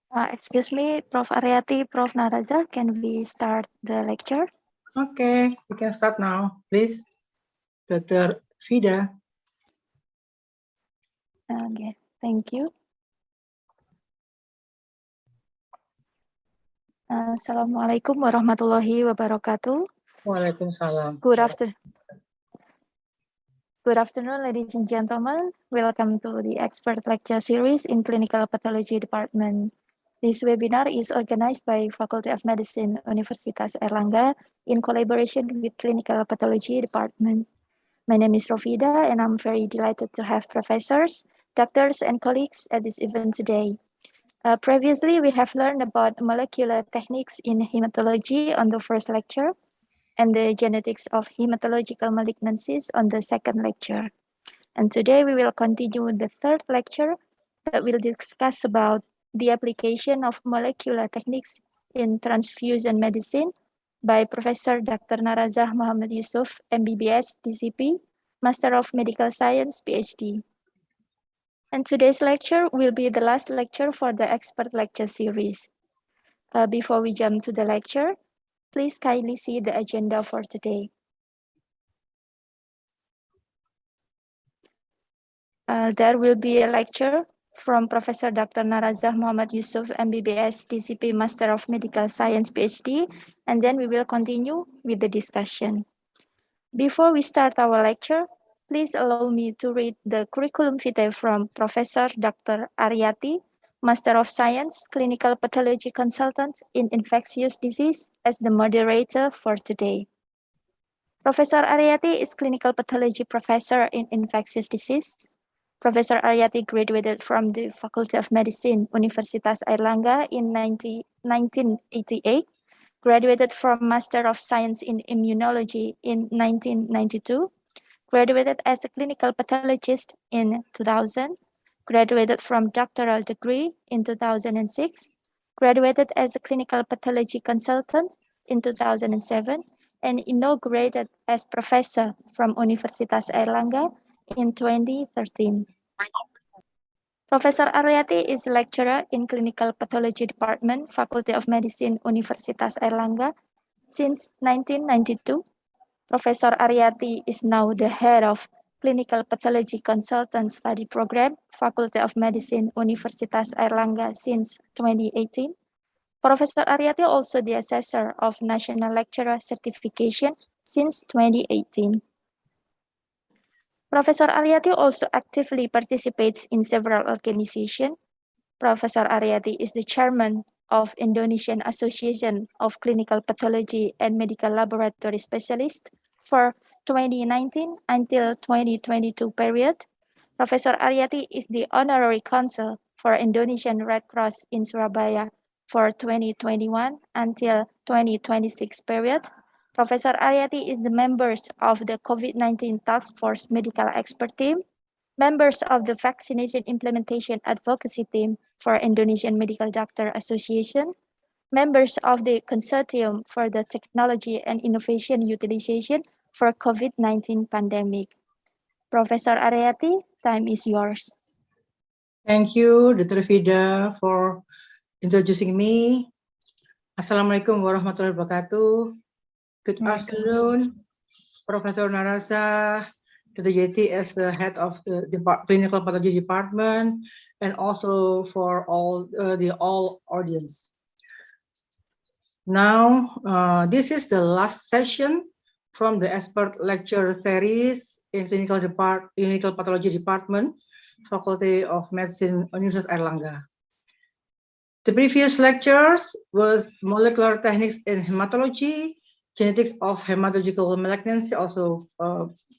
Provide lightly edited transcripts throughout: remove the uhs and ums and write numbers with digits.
Excuse me, Prof. Aryati, Prof. Narazah, can we start the lecture? Okay, we can start now, please. Dr. Fida. Okay, thank you. Assalamualaikum warahmatullahi wabarakatuh. Waalaikumsalam. Good afternoon, ladies and gentlemen. Welcome to the expert lecture series in Clinical Pathology Department. This webinar is organized by Faculty of Medicine, Universitas Airlangga in collaboration with Clinical Pathology Department. My name is Rofida, and I'm very delighted to have professors, doctors, and colleagues at this event today. Previously, we have learned about molecular techniques in hematology on the first lecture, and the genetics of hematological malignancies on the second lecture. And today we will continue with the third lecture that will discuss about the application of molecular techniques in transfusion medicine by Professor Dr. Narazah Muhammad Yusoff, MBBS, DCP, Master of Medical Science, PhD. And today's lecture will be the last lecture for the expert lecture series. Before we jump to the lecture, please kindly see the agenda for today. There will be a lecture from Professor Dr. Narazah Muhammad Yusoff, MBBS, DCP, Master of Medical Science, PhD, and then we will continue with the discussion. Before we start our lecture, please allow me to read the curriculum vitae from Professor Dr. Aryati, Master of Science, Clinical Pathology Consultant in Infectious Disease, as the moderator for today. Professor Aryati is Clinical Pathology Professor in Infectious Disease. Professor Aryati graduated from the Faculty of Medicine, Universitas Airlangga in 1988, graduated from Master of Science in Immunology in 1992, graduated as a clinical pathologist in 2000, graduated from doctoral degree in 2006, graduated as a clinical pathology consultant in 2007, and inaugurated as professor from Universitas Airlangga in 2013. Professor Aryati is a lecturer in Clinical Pathology Department, Faculty of Medicine, Universitas Airlangga since 1992. Professor Aryati is now the head of Clinical Pathology Consultant Study Program, Faculty of Medicine, Universitas Airlangga since 2018. Professor Aryati also the assessor of National Lecturer Certification since 2018. Professor Aryati also actively participates in several organizations. Professor Aryati is the chairman of Indonesian Association of Clinical Pathology and Medical Laboratory Specialists for 2019 until 2022 period. Professor Aryati is the honorary consul for Indonesian Red Cross in Surabaya for 2021 until 2026 period. Professor Aryati is the members of the COVID-19 Task Force Medical Expert Team, members of the Vaccination Implementation Advocacy Team for Indonesian Medical Doctor Association, members of the Consortium for the Technology and Innovation Utilization for COVID-19 pandemic. Professor Aryati, time is yours. Thank you, Dr. Fida, for introducing me. Assalamualaikum warahmatullahi wabarakatuh. Good afternoon, Professor Narazah, Dr. Yeti as the head of the Clinical Pathology Department, and also for all the audience. Now, this is the last session from the expert lecture series in Clinical Pathology Department, Faculty of Medicine, Universitas Airlangga. The previous lectures was molecular techniques in hematology, genetics of hematological malignancy, also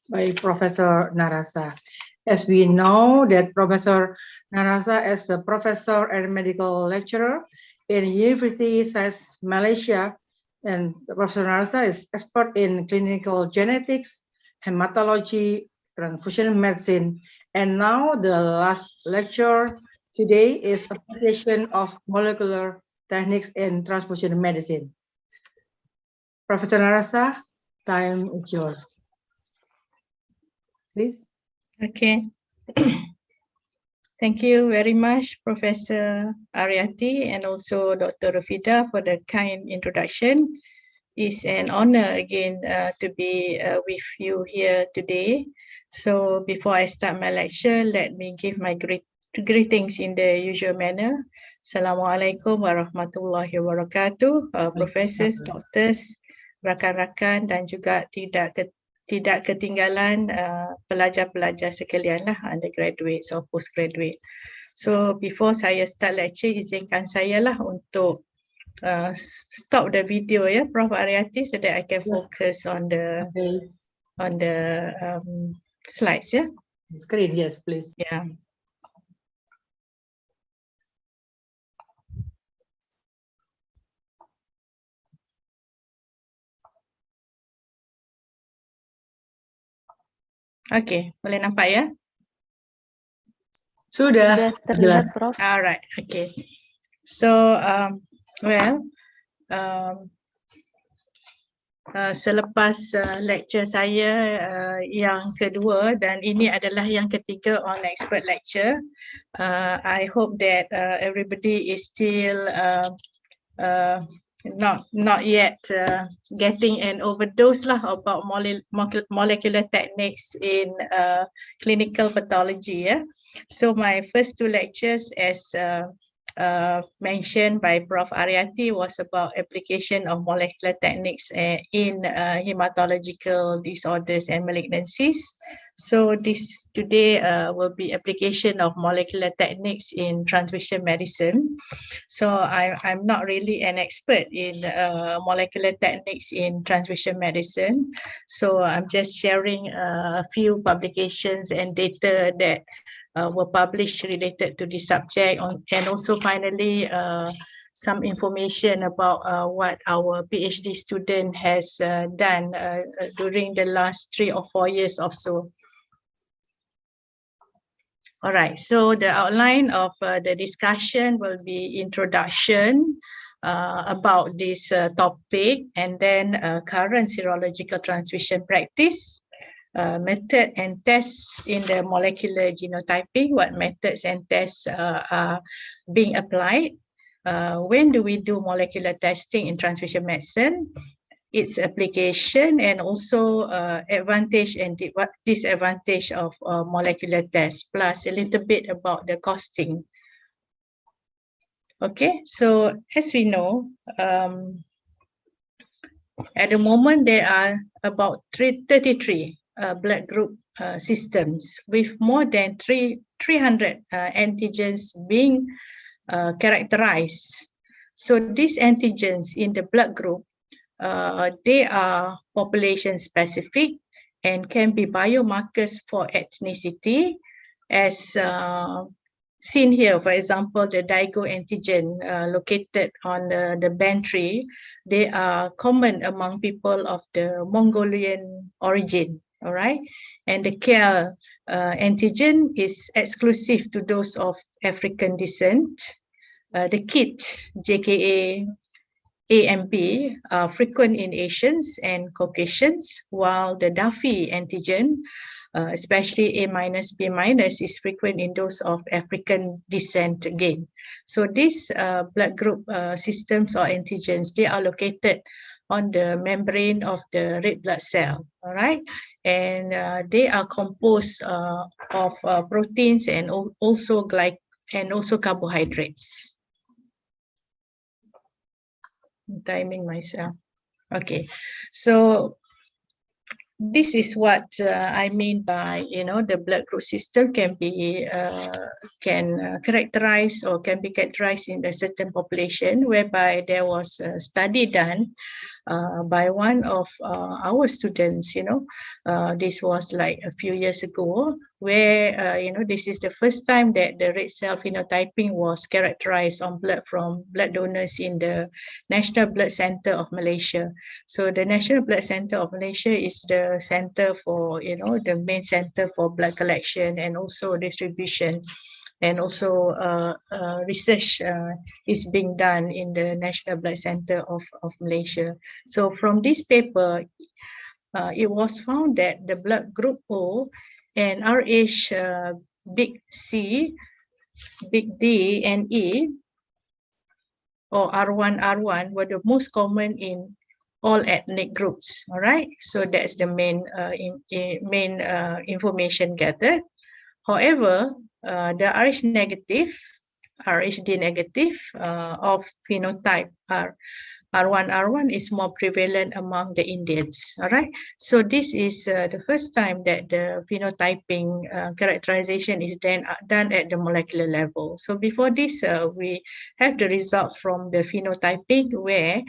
by Professor Narazah. As we know that Professor Narazah is a professor and medical lecturer in University Science Malaysia, and Professor Narazah is expert in clinical genetics, hematology, transfusion medicine, and now the last lecture today is application of molecular techniques in transfusion medicine. Professor Narazah, time is yours. Please. Okay. Thank you very much, Professor Ariati, and also Dr. Rafida for the kind introduction. It's an honor again to be with you here today. So before I start my lecture, let me give my greetings in the usual manner. Assalamualaikum warahmatullahi wabarakatuh, professors, doctors, rakan-rakan dan juga tidak ketinggalan pelajar-pelajar sekalian lah, undergraduates or postgraduate. So before saya start lecture, izinkan saya lah untuk stop the video, ya, Prof Ariati, so that I can focus on the slides, ya. Screen, yes, please. Yeah. Okay, boleh nampak ya? Sudah terlihat, Prof. Alright, okay. So, selepas lecture saya yang kedua dan ini adalah yang ketiga on expert lecture, I hope that everybody is still not yet getting an overdose lah about molecular techniques in clinical pathology. Yeah? So my first two lectures, as mentioned by Prof Ariati, was about application of molecular techniques in hematological disorders and malignancies. So this today will be application of molecular techniques in transfusion medicine. So I'm not really an expert in molecular techniques in transfusion medicine. So I'm just sharing a few publications and data that were published related to this subject, and also finally some information about what our PhD student has done during the last 3 or 4 years or so. All right, so the outline of the discussion will be introduction about this topic, and then current serological transfusion practice, method and tests in the molecular genotyping, what methods and tests are being applied, when do we do molecular testing in transfusion medicine, its application, and also advantage and disadvantage of molecular tests, plus a little bit about the costing. Okay, so as we know, at the moment there are about 33 blood group systems with more than 300 antigens being characterized. So these antigens in the blood group, they are population specific and can be biomarkers for ethnicity, as seen here. For example, the Daigo antigen located on the band tree, they are common among people of the Mongolian origin, all right? And the KL antigen is exclusive to those of African descent. The KIT, JKA, A and B are frequent in Asians and Caucasians, while the Duffy antigen, especially A minus, B minus, is frequent in those of African descent again. So these blood group systems or antigens, they are located on the membrane of the red blood cell, all right? And they are composed of proteins and also carbohydrates. I'm timing myself. Okay, so this is what I mean by, the blood group system can be characterized or can be characterized in a certain population, whereby there was a study done by one of our students, this was like a few years ago, where, this is the first time that the red cell phenotyping was characterized on blood from blood donors in the National Blood Center of Malaysia. So the National Blood Center of Malaysia is the center for, the main center for blood collection and also distribution. And also research is being done in the National Blood Center of Malaysia. So from this paper, it was found that the blood group O and RH big C big D and E, or R1, R1 were the most common in all ethnic groups. All right, so that's the main information gathered. However, the RH negative, RHD negative of phenotype R1 is more prevalent among the Indians. All right, so this is the first time that the phenotyping characterization is done at the molecular level. So before this, we have the result from the phenotyping where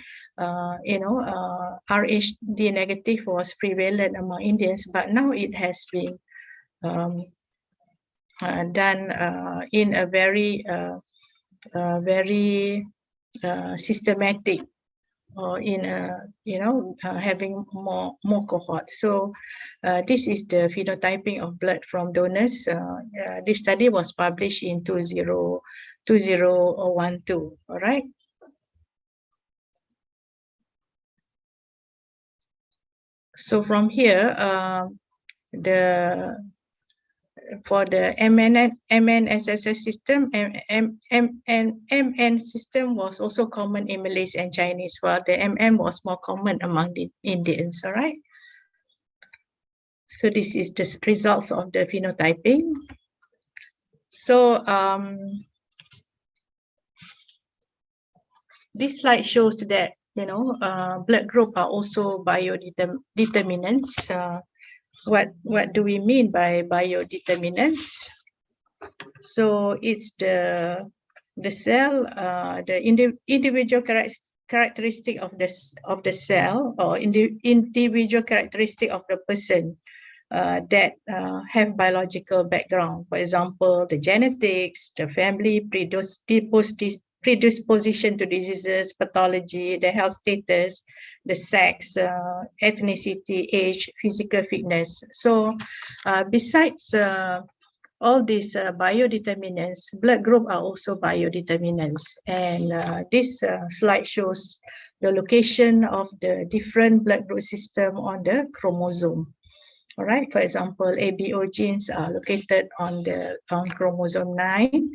RHD negative was prevalent among Indians, but now it has been done in a very systematic, or in having more cohort. So this is the phenotyping of blood from donors. This study was published in 2012. All right. So from here, for the MNSSS system, MN system was also common in Malays and Chinese, while the MM was more common among the Indians. All right. So this is the results of the phenotyping. So this slide shows that blood group are also biodeterminants. What do we mean by biodeterminants? So it's the cell, the individual characteristic of the cell, or individual characteristic of the person that have biological background. For example, the genetics, the family predisposition to diseases, pathology, the health status, the sex, ethnicity, age, physical fitness. So besides all these biodeterminants, blood group are also biodeterminants. And this slide shows the location of the different blood group system on the chromosome. All right, for example, ABO genes are located on chromosome 9,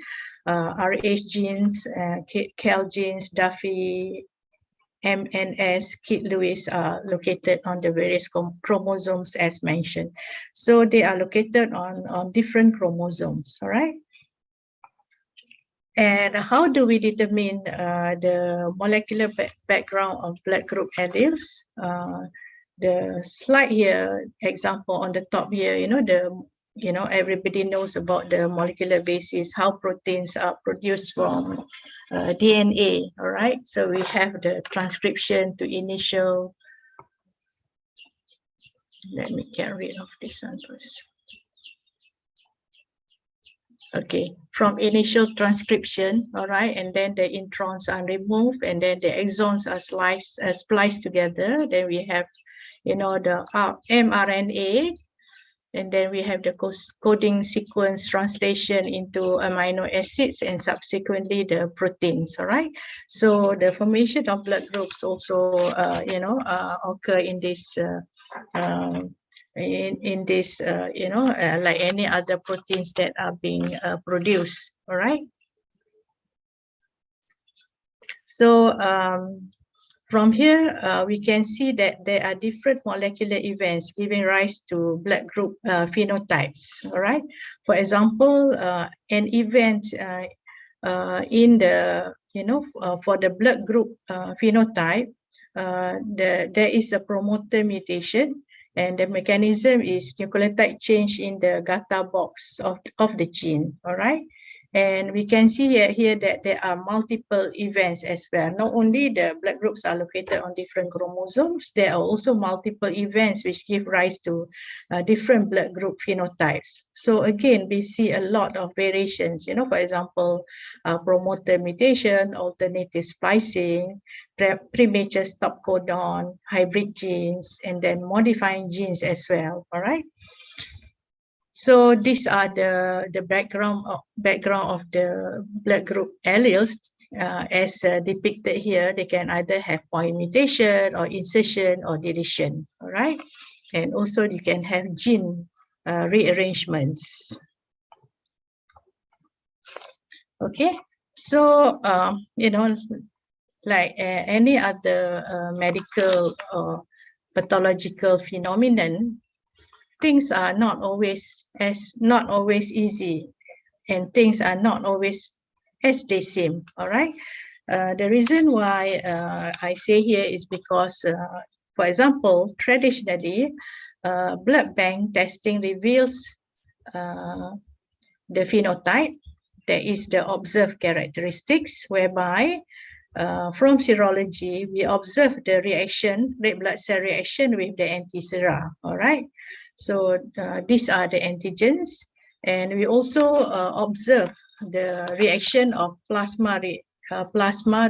RH genes, KAL genes, Duffy, MNS, Kit-Lewis are located on the various chromosomes as mentioned. So they are located on different chromosomes, all right? And how do we determine the molecular background of blood group alleles? The slide here, example on the top here, everybody knows about the molecular basis, how proteins are produced from DNA, all right? So we have the transcription to initial. Let me get rid of this one first. Okay, from initial transcription, all right, and then the introns are removed, and then the exons are spliced together. Then we have, the mRNA, and then we have the coding sequence translation into amino acids, and subsequently the proteins. All right. So the formation of blood groups also, occur in this. Like any other proteins that are being produced. All right. So from here, we can see that there are different molecular events giving rise to blood group phenotypes. All right. For example, an event in the for the blood group phenotype, there is a promoter mutation. And the mechanism is nucleotide change in the GATA box of the gene, all right? And we can see here that there are multiple events as well. Not only the blood groups are located on different chromosomes, there are also multiple events which give rise to different blood group phenotypes. So again, we see a lot of variations, for example, promoter mutation, alternative splicing, premature stop codon, hybrid genes, and then modifying genes as well, all right? So these are the background of the blood group alleles as depicted here. They can either have point mutation or insertion or deletion, all right? And also you can have gene rearrangements. Okay, so you know, like any other medical or pathological phenomenon, things are not always easy, and things are not always as they seem. All right. The reason why I say here is because, for example, traditionally, blood bank testing reveals the phenotype, that is the observed characteristics, whereby from serology, we observe the reaction, red blood cell reaction with the anti-sera. All right. So these are the antigens. And we also observe the reaction of plasma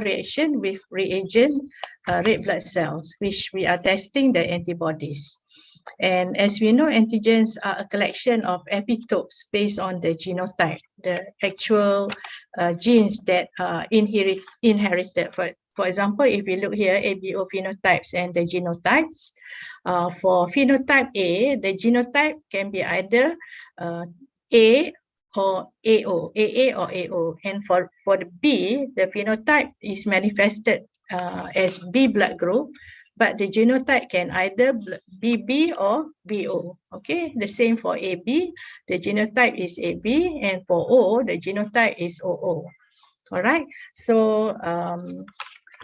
reaction with reagent red blood cells, which we are testing the antibodies. And as we know, antigens are a collection of epitopes based on the genotype, the actual genes that are inherited. For example, if we look here, ABO phenotypes and the genotypes. For phenotype A, the genotype can be either A or AO, AA or AO. And for the B, the phenotype is manifested as B blood group, but the genotype can either be B or BO. Okay, the same for AB, the genotype is AB, and for O, the genotype is OO. All right, so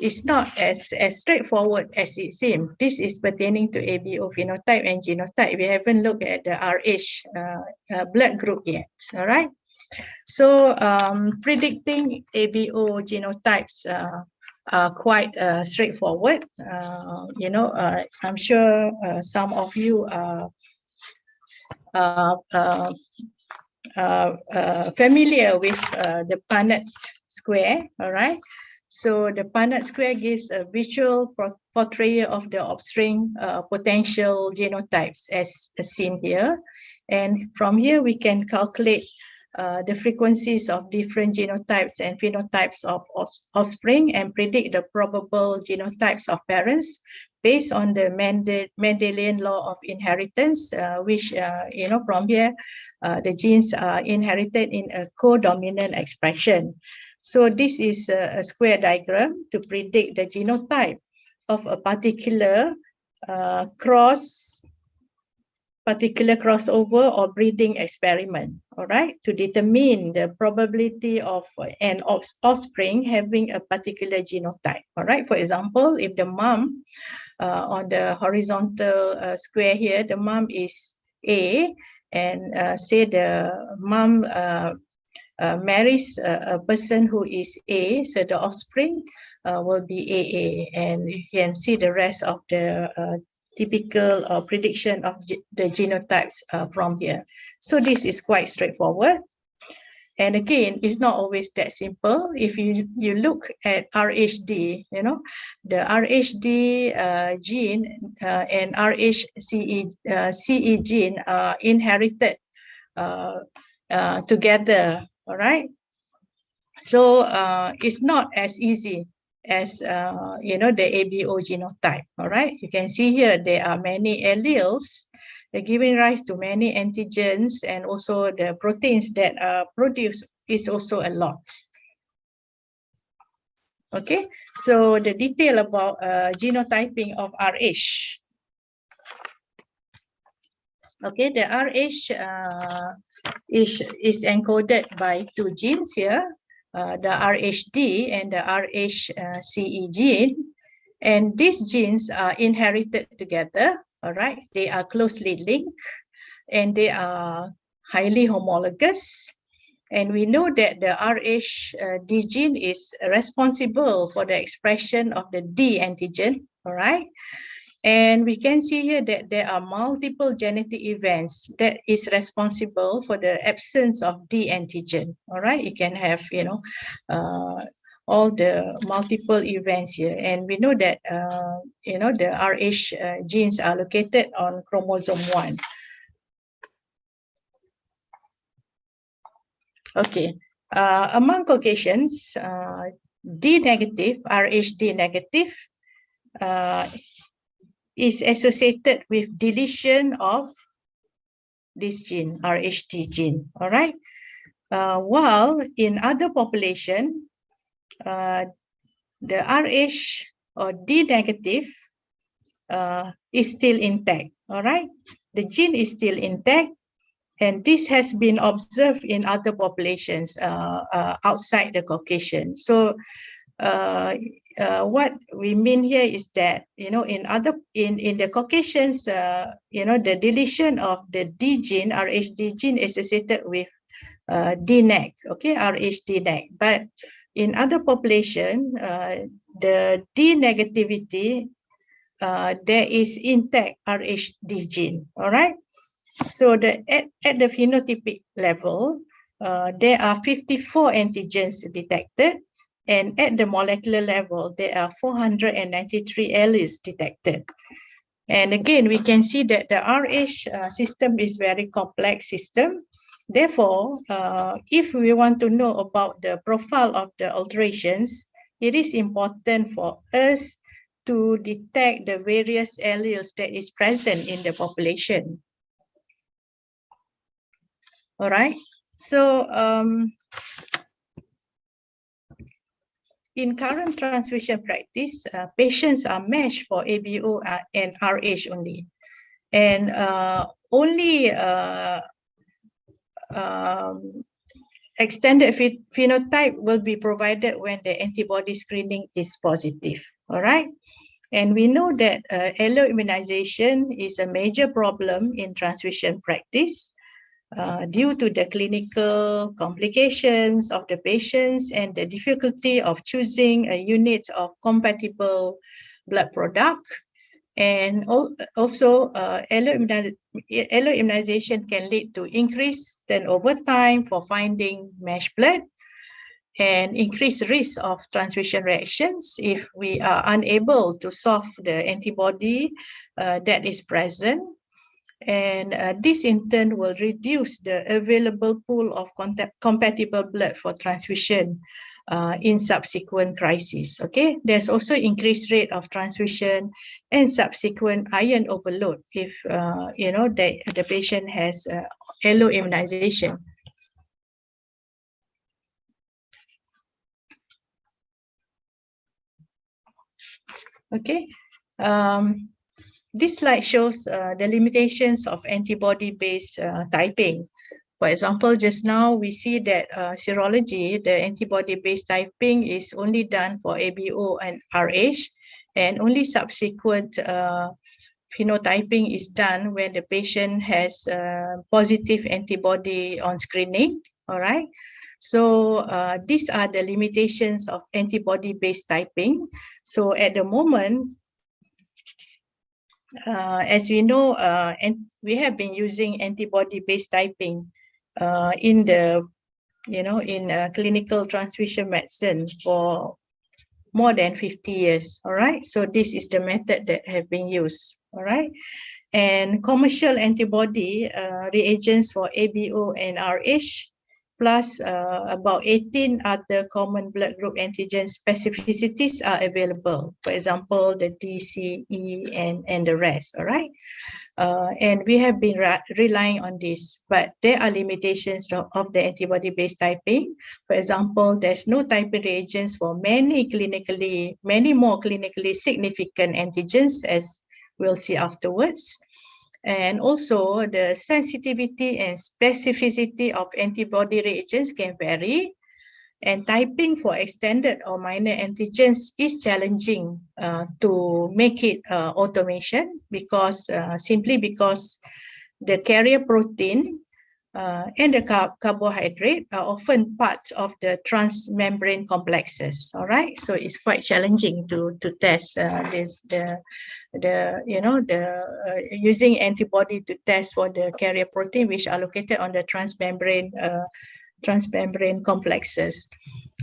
it's not as straightforward as it seems. This is pertaining to ABO phenotype and genotype. We haven't looked at the RH blood group yet. All right, so predicting ABO genotypes are quite straightforward. You know, I'm sure some of you are familiar with the Punnett square. All right. So the Punnett square gives a visual portrayal of the upstream potential genotypes as seen here. And from here, we can calculate the frequencies of different genotypes and phenotypes of offspring and predict the probable genotypes of parents based on the Mendelian law of inheritance, which, you know, from here, the genes are inherited in a codominant expression. So this is a square diagram to predict the genotype of a particular crossover or breeding experiment, all right, to determine the probability of an offspring having a particular genotype. All right, for example, if the mom on the horizontal square here, the mom is A, and say the mom marries a person who is A, so the offspring will be AA, and you can see the rest of the typical prediction of the genotypes from here. So this is quite straightforward. And again, it's not always that simple. If you look at RHD, you know, the RHD gene and RHCE gene are inherited together, all right? So it's not as easy as, you know, the ABO genotype, all right? You can see here there are many alleles giving rise to many antigens, and also the proteins that are produced is also a lot. Okay, so the detail about genotyping of RH. Okay, the RH is encoded by two genes here, the RHD and the RHCE gene. And these genes are inherited together, all right? They are closely linked and they are highly homologous. And we know that the RHD gene is responsible for the expression of the D antigen, all right? And we can see here that there are multiple genetic events that is responsible for the absence of D antigen, all right? You can have, you know, all the multiple events here. And we know that, you know, the RH genes are located on chromosome 1. Okay, among Caucasians, D negative, RHD negative, is associated with deletion of this gene, RHD gene, all right? while in other population, the Rh or D negative is still intact. All right, the gene is still intact, and this has been observed in other populations outside the Caucasian. So what we mean here is that, in the Caucasians, the deletion of the D gene, RHD gene, is associated with DNAG, okay, RHD-NAG. But in other population, the D negativity, there is intact RHD gene. All right. So at the phenotypic level, there are 54 antigens detected, and at the molecular level, there are 493 alleles detected. And again, we can see that the Rh system is very complex system. Therefore, if we want to know about the profile of the alterations, it is important for us to detect the various alleles that is present in the population. All right. So in current transfusion practice, patients are matched for ABO and Rh only, and only extended phenotype will be provided when the antibody screening is positive. All right. And we know that alloimmunization is a major problem in transfusion practice due to the clinical complications of the patients and the difficulty of choosing a unit of compatible blood product. And also, alloimmunization can lead to increased turnover time for finding matched blood and increased risk of transfusion reactions if we are unable to solve the antibody that is present. And this in turn will reduce the available pool of compatible blood for transfusion in subsequent crises. Okay, there's also increased rate of transfusion and subsequent iron overload if the patient has alloimmunization. Okay. This slide shows the limitations of antibody-based typing. For example, just now we see that serology, the antibody-based typing is only done for ABO and Rh, and only subsequent phenotyping is done when the patient has positive antibody on screening. All right. So these are the limitations of antibody-based typing. So at the moment, as we know, and we have been using antibody-based typing in the, in clinical transfusion medicine for more than 50 years. All right. So this is the method that have been used. All right. And commercial antibody reagents for ABO and Rh, plus about 18 other common blood group antigen specificities are available. For example, the D, C, E, and the rest. All right. And we have been relying on this, but there are limitations of the antibody-based typing. For example, there's no typing reagents for many more clinically significant antigens, as we'll see afterwards. And also the sensitivity and specificity of antibody reagents can vary, and typing for extended or minor antigens is challenging to make it automation, because simply because the carrier protein and the carbohydrate are often part of the transmembrane complexes. All right, so it's quite challenging to test using antibody to test for the carrier protein, which are located on the transmembrane complexes.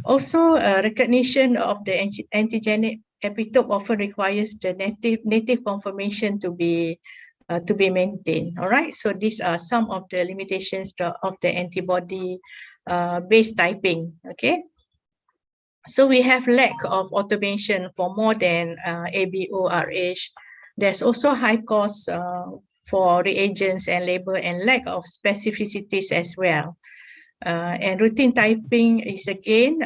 Also, recognition of the antigenic epitope often requires the native conformation to be maintained. All right, so these are some of the limitations of the antibody based typing. Okay, so we have lack of automation for more than ABO Rh. There's also high cost for reagents and labor, and lack of specificities as well. And routine typing is again,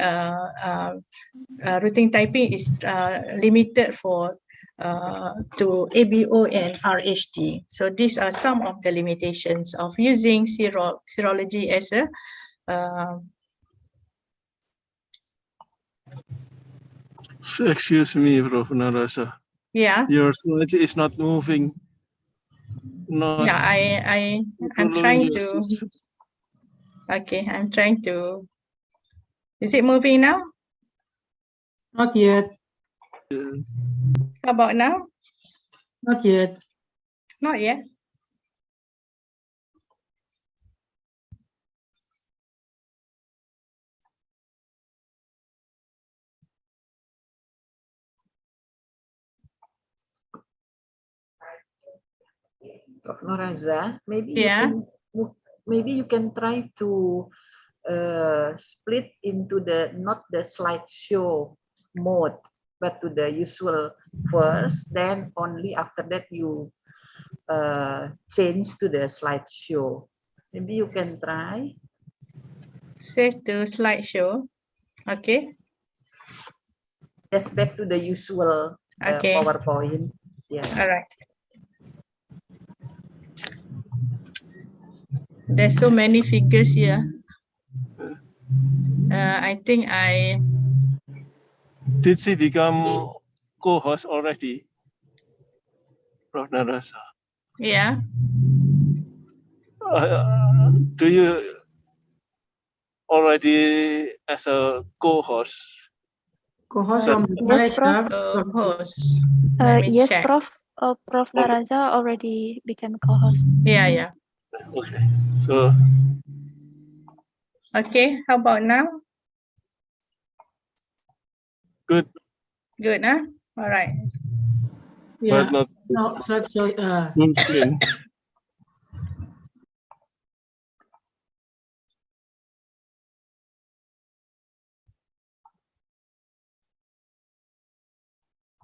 routine typing is limited for to ABO and RHD. So these are some of the limitations of using serology as a Excuse me, Prof. Narazah. yeah. Your slide is not moving. Not Yeah, I'm following trying your to. instructions. Okay, I'm trying to. Is it moving now? Not yet. How about now? Not yet. Not yet. Prof. Narazah, maybe Yeah. you can try to split into not the slideshow mode, but to the usual first. Then only after that you change to the slideshow. Maybe you can try. Save to slideshow. Okay. Just back to the usual Okay. PowerPoint. Yeah. All right. There's so many figures here. I think Did she become co-host already, Prof. Narazah? yeah. Do you already as a co-host? Co-host So- from Yes, Prof. Malaysia. Host. Let me Yes, check. Prof. Prof. Narazah already became co-host. Yeah, yeah. Okay. So Okay. How about now? good, Good, huh? All right. Yeah. but not No, slideshow. full screen.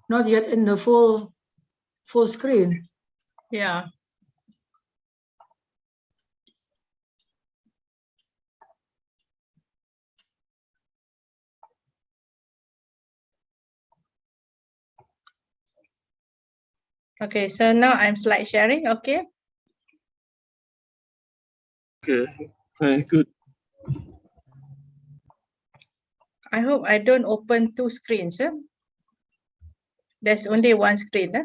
Not yet in the full screen. Yeah. Okay, so now I'm slide sharing, okay? Okay, very good. I hope I don't open two screens. There's only one screen.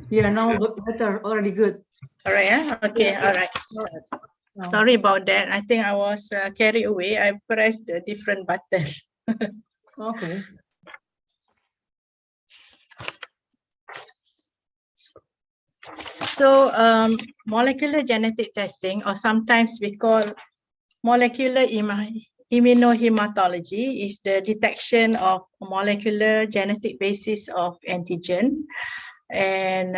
Yeah, now better. Already good. All right, okay, Yeah, all right. No. Sorry about that. I think I was carried away. I pressed a different button. Okay. So molecular genetic testing, or sometimes we call molecular immunohematology, is the detection of molecular genetic basis of antigen. And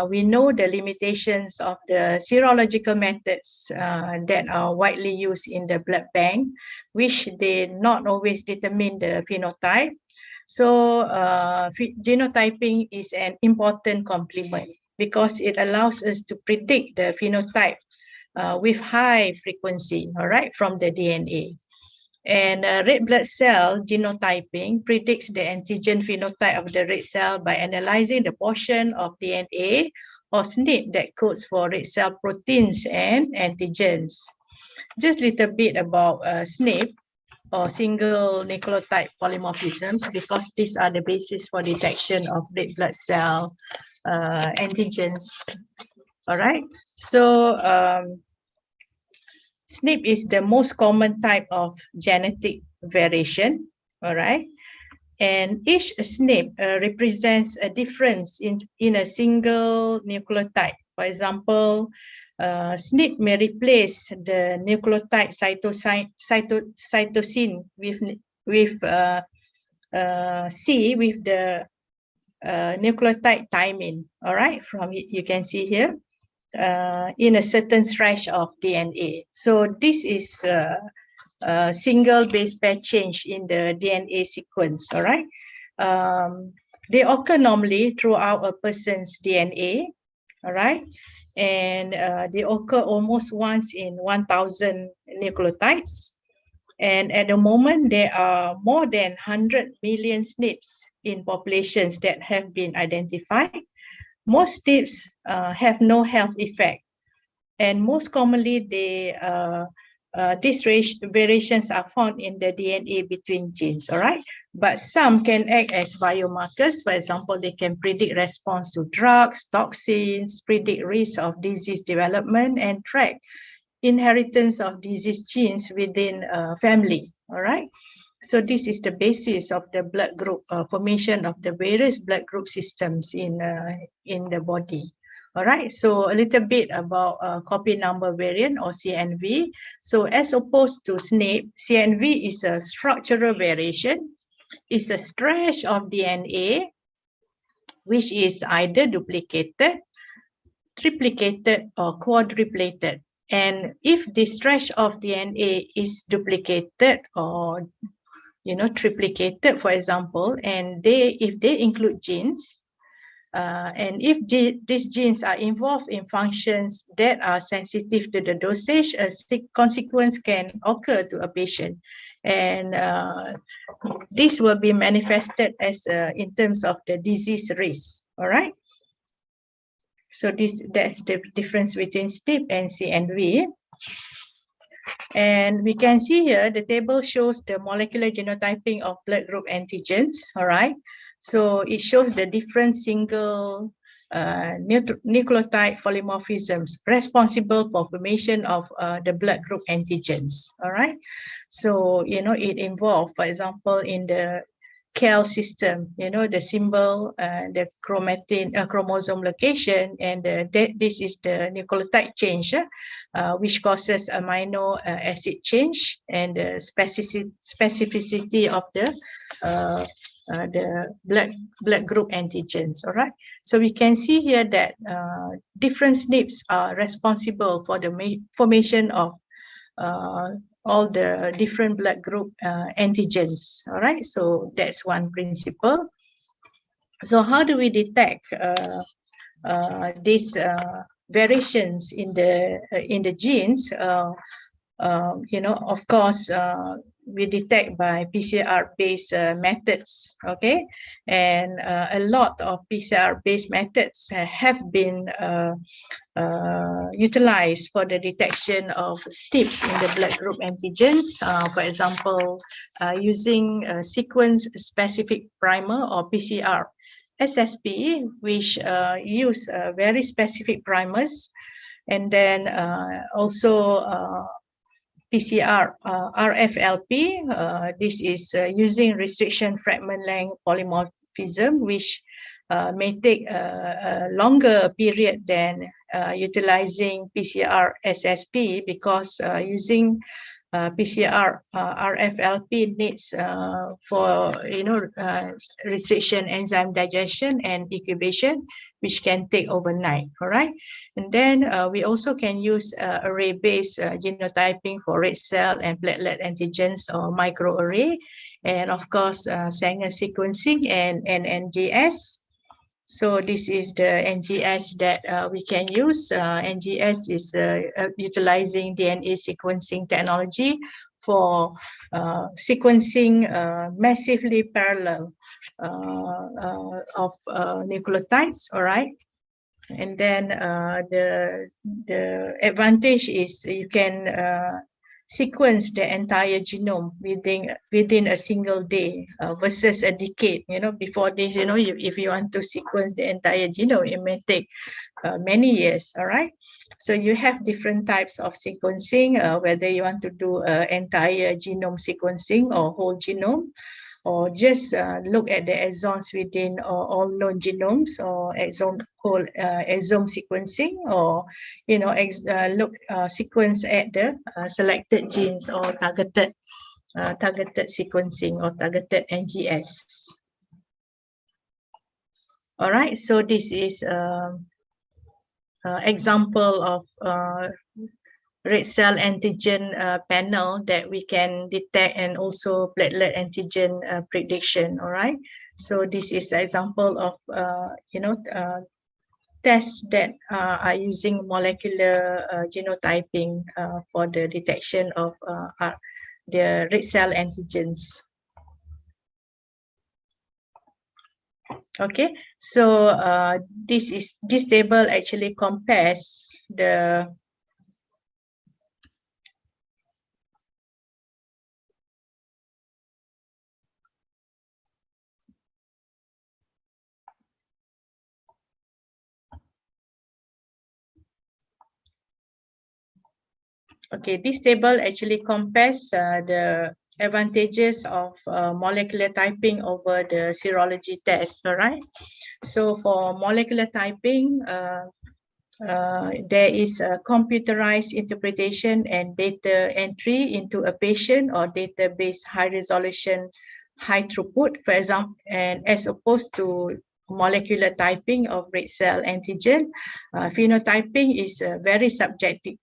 we know the limitations of the serological methods that are widely used in the blood bank, which they not always determine the phenotype. So genotyping is an important complement because it allows us to predict the phenotype with high frequency, all right, from the DNA. And red blood cell genotyping predicts the antigen phenotype of the red cell by analyzing the portion of DNA or SNP that codes for red cell proteins and antigens. Just a little bit about SNP, or single nucleotide polymorphisms, because these are the basis for detection of red blood cell antigens. All right, so SNP is the most common type of genetic variation, all right? And each SNP represents a difference in a single nucleotide. For example, SNP may replace the nucleotide cytosine with C with the nucleotide thymine, all right? From you can see here. In a certain stretch of DNA. So this is a single base pair change in the DNA sequence, all right? They occur normally throughout a person's DNA, all right? and they occur almost once in 1,000 nucleotides. And at the moment, there are more than 100 million SNPs in populations that have been identified. Most SNPs have no health effect, and most commonly, these variations are found in the DNA between genes, all right? But some can act as biomarkers. For example, they can predict response to drugs, toxins, predict risk of disease development, and track inheritance of disease genes within a family, all right? So this is the basis of the blood group formation of the various blood group systems in the body. All right, so a little bit about copy number variant or CNV. So as opposed to SNP, CNV is a structural variation. It's a stretch of DNA which is either duplicated, triplicated, or quadruplated. And if the stretch of DNA is duplicated or triplicated, for example, and if they include genes, and if these genes are involved in functions that are sensitive to the dosage, a consequence can occur to a patient. And this will be manifested as in terms of the disease risk, all right? So that's the difference between SNP and CNV. And we can see here, the table shows the molecular genotyping of blood group antigens, all right? So it shows the different single nucleotide polymorphisms responsible for formation of the blood group antigens, all right? So, it involved, for example, in the KEL system, the symbol, the chromosome location, and this is the nucleotide change, which causes amino acid change, and the specificity of the blood group antigens, all right? So we can see here that different SNPs are responsible for the formation of all the different blood group antigens, all right? So that's one principle. So how do we detect these variations in the genes? Of course, we detect by PCR-based methods, okay? And a lot of PCR-based methods have been utilized for the detection of SNPs in the blood group antigens. For example, using a sequence-specific primer or PCR SSP, which use very specific primers, and then also PCR RFLP. This is using restriction fragment length polymorphism, which may take a longer period than utilizing PCR SSP, because using PCR RFLP needs for restriction enzyme digestion and incubation, which can take overnight, all right? And then we also can use array-based genotyping for red cell and platelet antigens or microarray, and of course Sanger sequencing and NGS. So this is the NGS that we can use. NGS is utilizing DNA sequencing technology for sequencing massively parallel of nucleotides, all right? And then the advantage is you can sequence the entire genome within a single day versus a decade. Before this, if you want to sequence the entire genome, it may take many years, all right? So you have different types of sequencing, whether you want to do entire genome sequencing or whole genome, or just look at the exons within all known genomes, or whole exome sequencing, or look sequence at the selected genes, or targeted sequencing, or targeted NGS. All right, so this is example of red cell antigen panel that we can detect, and also platelet antigen prediction, all right? So this is an example of tests that are using molecular genotyping for the detection of the red cell antigens. Okay, so this table actually compares the this table actually compares the advantages of molecular typing over the serology test. All right. So for molecular typing, there is a computerized interpretation and data entry into a patient or database high resolution, high throughput, for example, and as opposed to molecular typing of red cell antigen. Phenotyping is a very subjective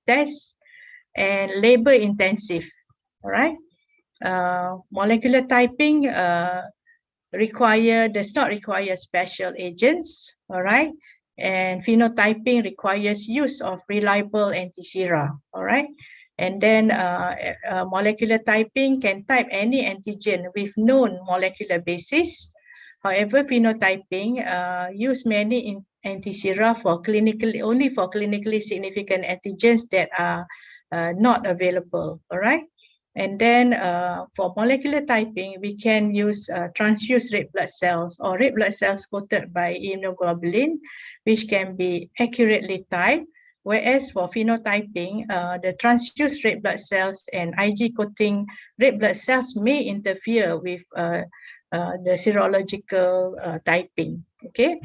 test, and labor intensive. All right. Molecular typing does not require special agents. All right. And phenotyping requires use of reliable anti-sera. All right. And then molecular typing can type any antigen with known molecular basis. However, phenotyping use many anti-sera only for clinically significant antigens that are not available. All right. And then for molecular typing, we can use transfused red blood cells or red blood cells coated by immunoglobulin, which can be accurately typed. Whereas for phenotyping, the transfused red blood cells and IG coating red blood cells may interfere with the serological typing. Okay.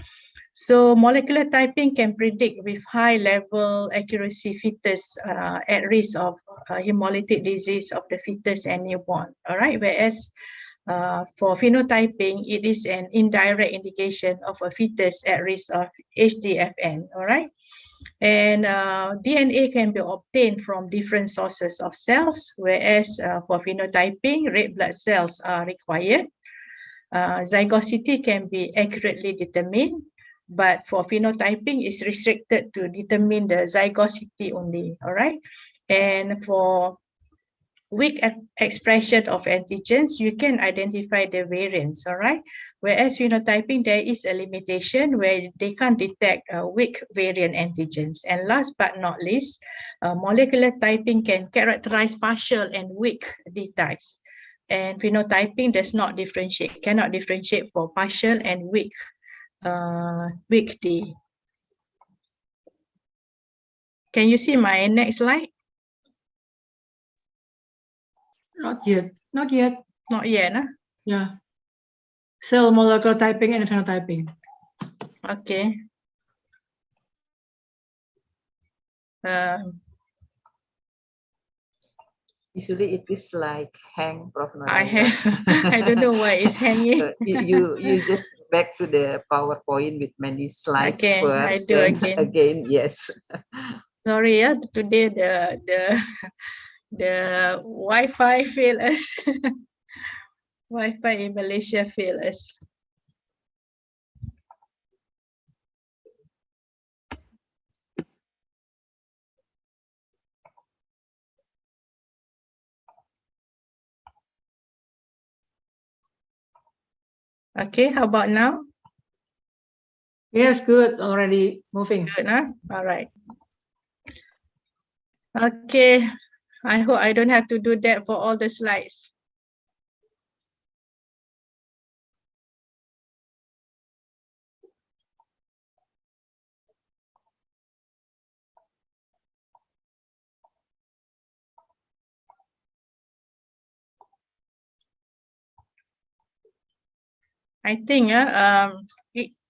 So molecular typing can predict with high level accuracy fetus at risk of hemolytic disease of the fetus and newborn. All right. Whereas for phenotyping, it is an indirect indication of a fetus at risk of HDFN. All right. And DNA can be obtained from different sources of cells, whereas for phenotyping, red blood cells are required. Zygosity can be accurately determined, but for phenotyping is restricted to determine the zygosity only. All right. And for weak expression of antigens, you can identify the variants. All right. Whereas phenotyping, there is a limitation where they can't detect weak variant antigens. And last but not least, molecular typing can characterize partial and weak D types. And phenotyping cannot differentiate for partial and weak D. Can you see my next slide? Not yet. Not yet. Not yet, huh? Yeah. Cell molecular typing and phenotyping. Okay. Usually it is like hang, Prof. I Narazah. have. I don't know why it's hanging. You just back to the PowerPoint with many slides Okay, first. I do then again. Yes. Sorry, yeah. Today the Wi-Fi failed us. Wi-Fi in Malaysia failed us. Okay, how about now? Yes, good. Already moving. Good, huh? All right. Okay, I hope I don't have to do that for all the slides. I think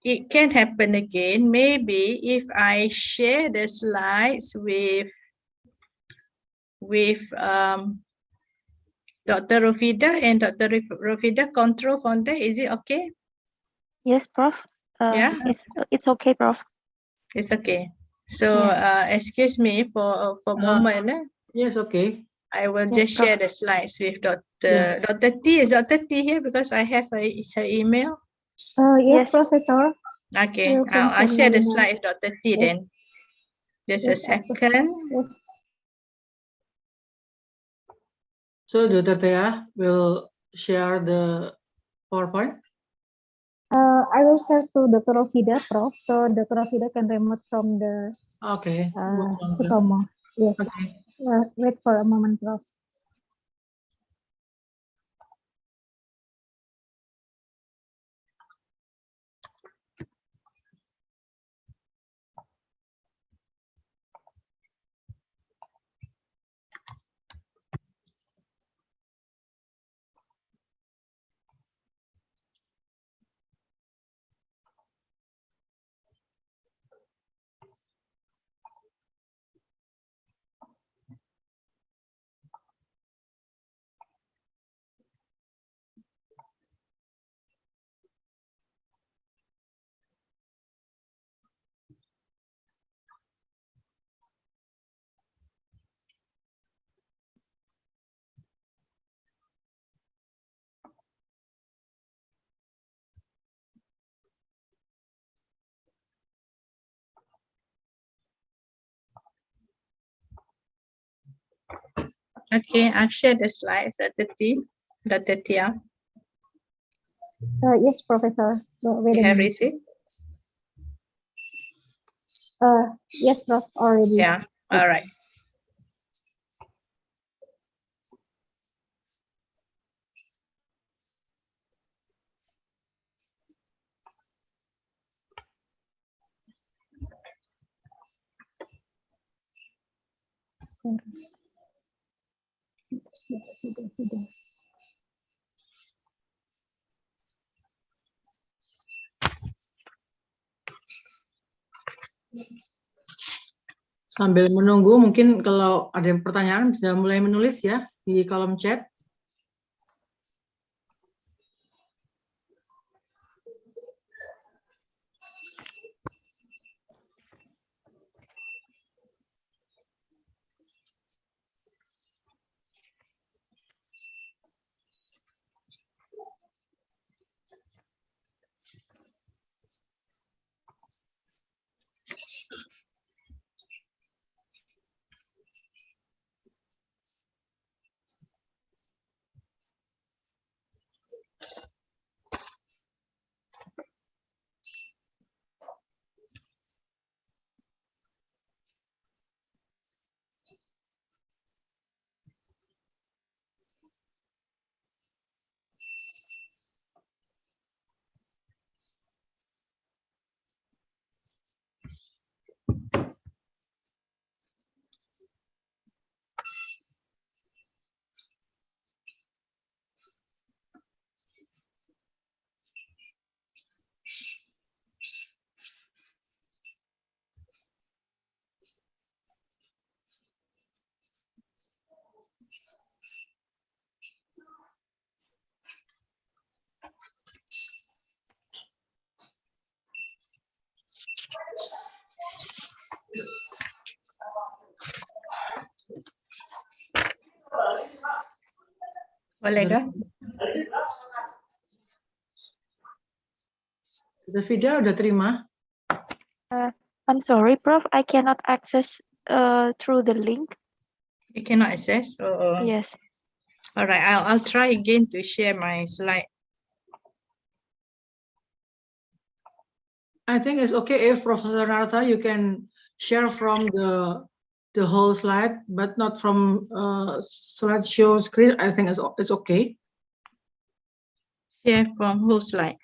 it can happen again. Maybe if I share the slides with Dr. Rofida and Dr. Rofida control from there. Is it okay? Yes, Prof. Yeah, It's okay, Prof. it's okay. So excuse me for a moment. Yes, okay. I will Yes, just Prof. share the slides with Dr. T. Is Dr. T here because I have her email? Yes, Professor. Okay, Welcome, I'll share the Marina. slide with Dr. T Yes. then. Just a Yes, second. Yes. So Dr. Thea will share the PowerPoint. I will share to Dr. Rofida, Prof. So Dr. Rofida can remote from the Okay. Sutomo. Yes. Okay. Wait for a moment, Prof. Okay, I've shared the slides, Dr. T. Dr. Tia, Yes, Professor. Wait you a have minute. received? Yes, Prof. Already. Yeah, all right. Sambil menunggu, mungkin kalau ada pertanyaan bisa mulai menulis ya di kolom chat. Boleh kah? Video udah terima? I'm sorry, Prof. I cannot access through the link. You cannot access? Oh, Yes. all right, I'll try again to share my slide. I think it's okay if Professor Narazah, you can share from the whole slide, but not from slideshow screen. I think it's okay. Share from whole slide.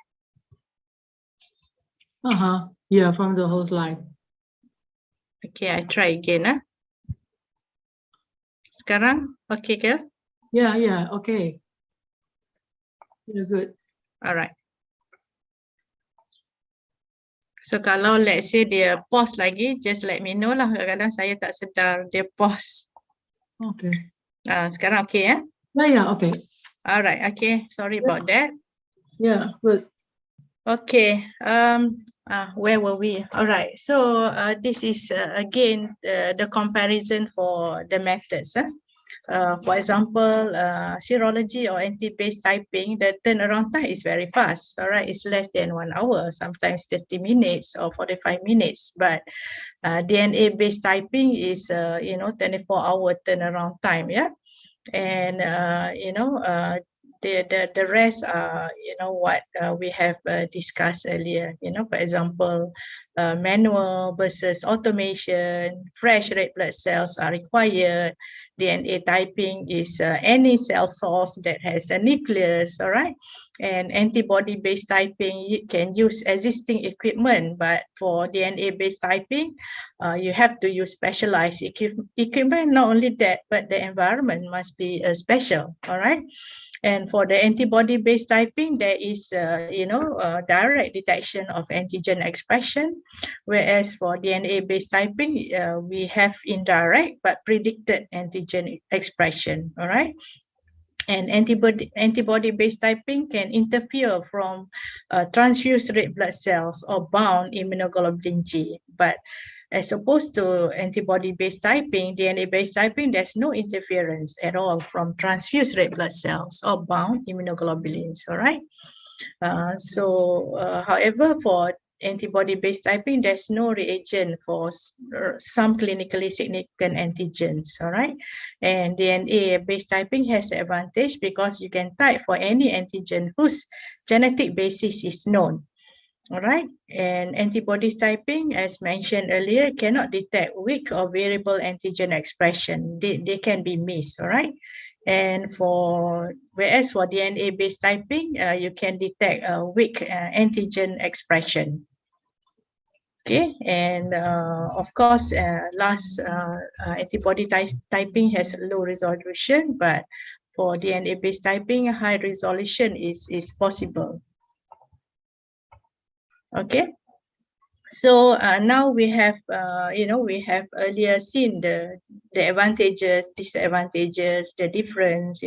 Yeah, from the whole slide. Okay, I try again. Sekarang, okay ke? Yeah, okay. Yeah, good. All right. So kalau let's say dia pause lagi, just let me know lah. Kadang-kadang saya tak sedar dia pause. Okay. Sekarang okay ya? Yeah, okay. Alright, okay. Sorry about that. Yeah, good. Okay. Where were we? Alright. So this is again the comparison for the methods. For example, serology or antibase typing, the turnaround time is very fast. All right, it's less than 1 hour, sometimes 30 minutes or 45 minutes. But DNA-based typing is 24-hour turnaround time. Yeah, and the rest are what we have discussed earlier. For example, manual versus automation, fresh red blood cells are required. DNA typing is any cell source that has a nucleus, all right? And antibody-based typing, you can use existing equipment, but for DNA-based typing, you have to use specialized equipment. Not only that, but the environment must be special, all right? And for the antibody-based typing, there is, direct detection of antigen expression, whereas for DNA-based typing, we have indirect but predicted antigen expression, all right? And antibody-based typing can interfere from transfused red blood cells or bound immunoglobulin G. But as opposed to antibody-based typing, DNA-based typing, there's no interference at all from transfused red blood cells or bound immunoglobulins, all right? However, for antibody-based typing, there's no reagent for some clinically significant antigens, all right? And DNA-based typing has the advantage because you can type for any antigen whose genetic basis is known, all right? And antibodies typing, as mentioned earlier, cannot detect weak or variable antigen expression. They can be missed, all right? And whereas for DNA-based typing, you can detect weak antigen expression. Okay, and of course, antibody typing has low resolution, but for DNA-based typing, high resolution is possible. Okay, so now we have, we have earlier seen the advantages, disadvantages, the difference,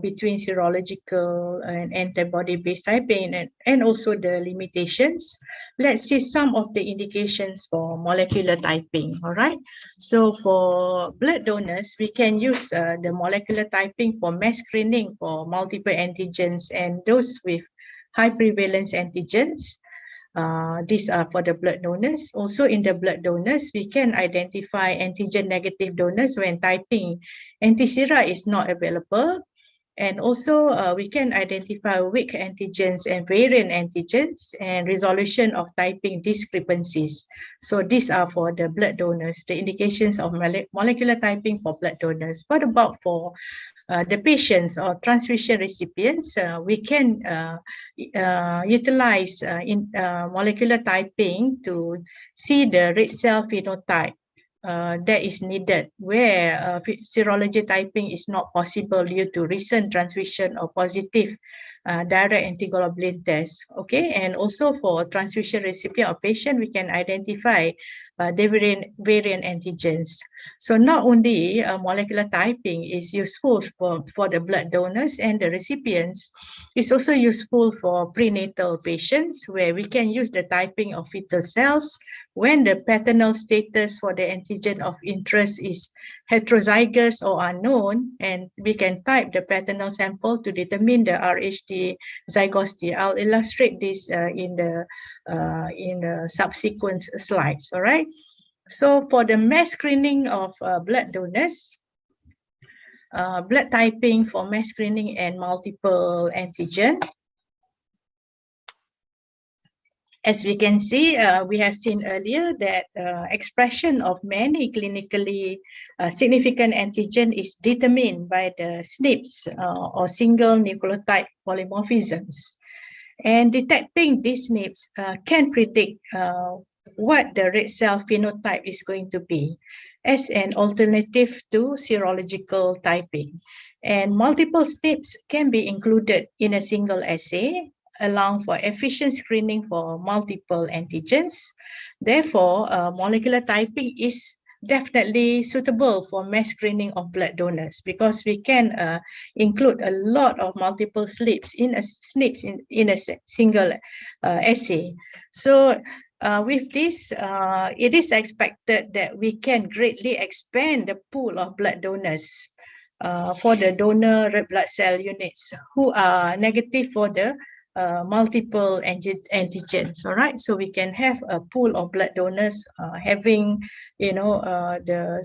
between serological and antibody-based typing, and also the limitations. Let's see some of the indications for molecular typing, all right? So for blood donors, we can use the molecular typing for mass screening for multiple antigens and those with high prevalence antigens. These are for the blood donors. Also in the blood donors, we can identify antigen negative donors when typing antisera is not available. And also we can identify weak antigens and variant antigens and resolution of typing discrepancies. So these are for the blood donors, the indications of molecular typing for blood donors. What about for the patients or transfusion recipients? We can utilize in molecular typing to see the red cell phenotype that is needed, where serology typing is not possible due to recent transfusion or positive direct antiglobulin test. Okay, and also for transfusion recipient or patient, we can identify the variant antigens. So not only molecular typing is useful for the blood donors and the recipients, it's also useful for prenatal patients, where we can use the typing of fetal cells when the paternal status for the antigen of interest is heterozygous or unknown, and we can type the paternal sample to determine the RHD zygosity. I'll illustrate this in the subsequent slides, all right? So for the mass screening of blood donors, blood typing for mass screening and multiple antigen. As we can see, we have seen earlier that expression of many clinically significant antigen is determined by the SNPs or single nucleotide polymorphisms. And detecting these SNPs can predict what the red cell phenotype is going to be as an alternative to serological typing. And multiple SNPs can be included in a single assay, allowing for efficient screening for multiple antigens. Therefore, molecular typing is definitely suitable for mass screening of blood donors, because we can include a lot of multiple SNPs in a single assay. So with this, it is expected that we can greatly expand the pool of blood donors for the donor red blood cell units who are negative for the multiple antigens. All right, so we can have a pool of blood donors having, the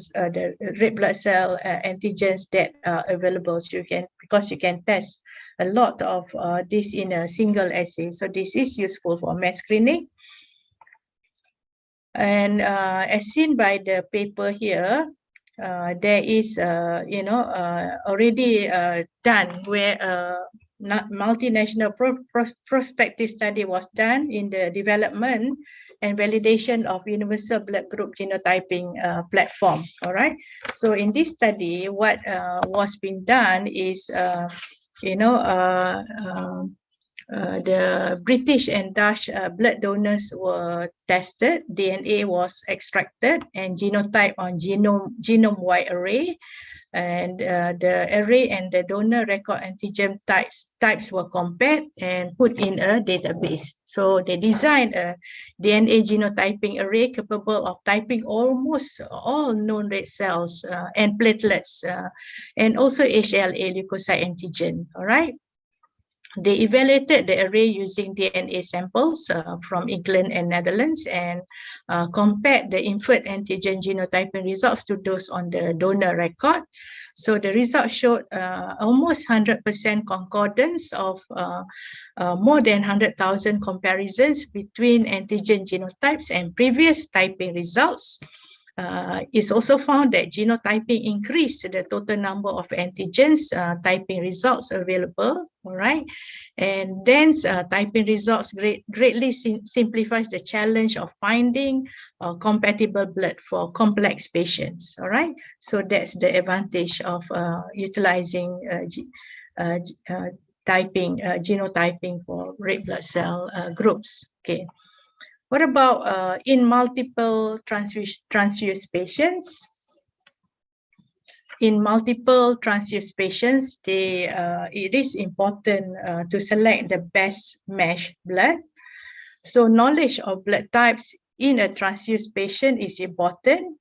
red blood cell antigens that are available. So you can, because you can test a lot of this in a single assay. So this is useful for mass screening. And as seen by the paper here, there is, already done where multinational prospective study was done in the development and validation of universal blood group genotyping platform. All right. So in this study, what was being done is, the British and Dutch blood donors were tested, DNA was extracted and genotyped on genome-wide array, and the array and the donor record antigen types were compared and put in a database. So they designed a DNA genotyping array capable of typing almost all known red cells and platelets and also HLA leukocyte antigen. All right. They evaluated the array using DNA samples from England and Netherlands and compared the inferred antigen genotyping results to those on the donor record. So the results showed almost 100% concordance of more than 100,000 comparisons between antigen genotypes and previous typing results. It's also found that genotyping increased the total number of antigens typing results available. All right, and dense typing results greatly simplifies the challenge of finding compatible blood for complex patients. All right, so that's the advantage of utilizing genotyping for red blood cell groups. Okay. What about in multiple transfused patients? In multiple transfused patients, it is important to select the best matched blood. So knowledge of blood types in a transfused patient is important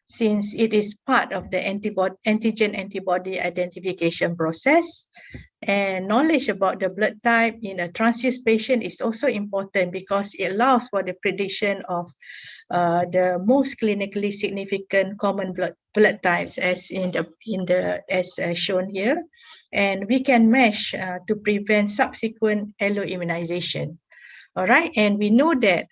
since it is part of the antigen-antibody identification process. And knowledge about the blood type in a transfused patient is also important because it allows for the prediction of the most clinically significant common blood types, as shown here, and we can match to prevent subsequent alloimmunization. All right, and we know that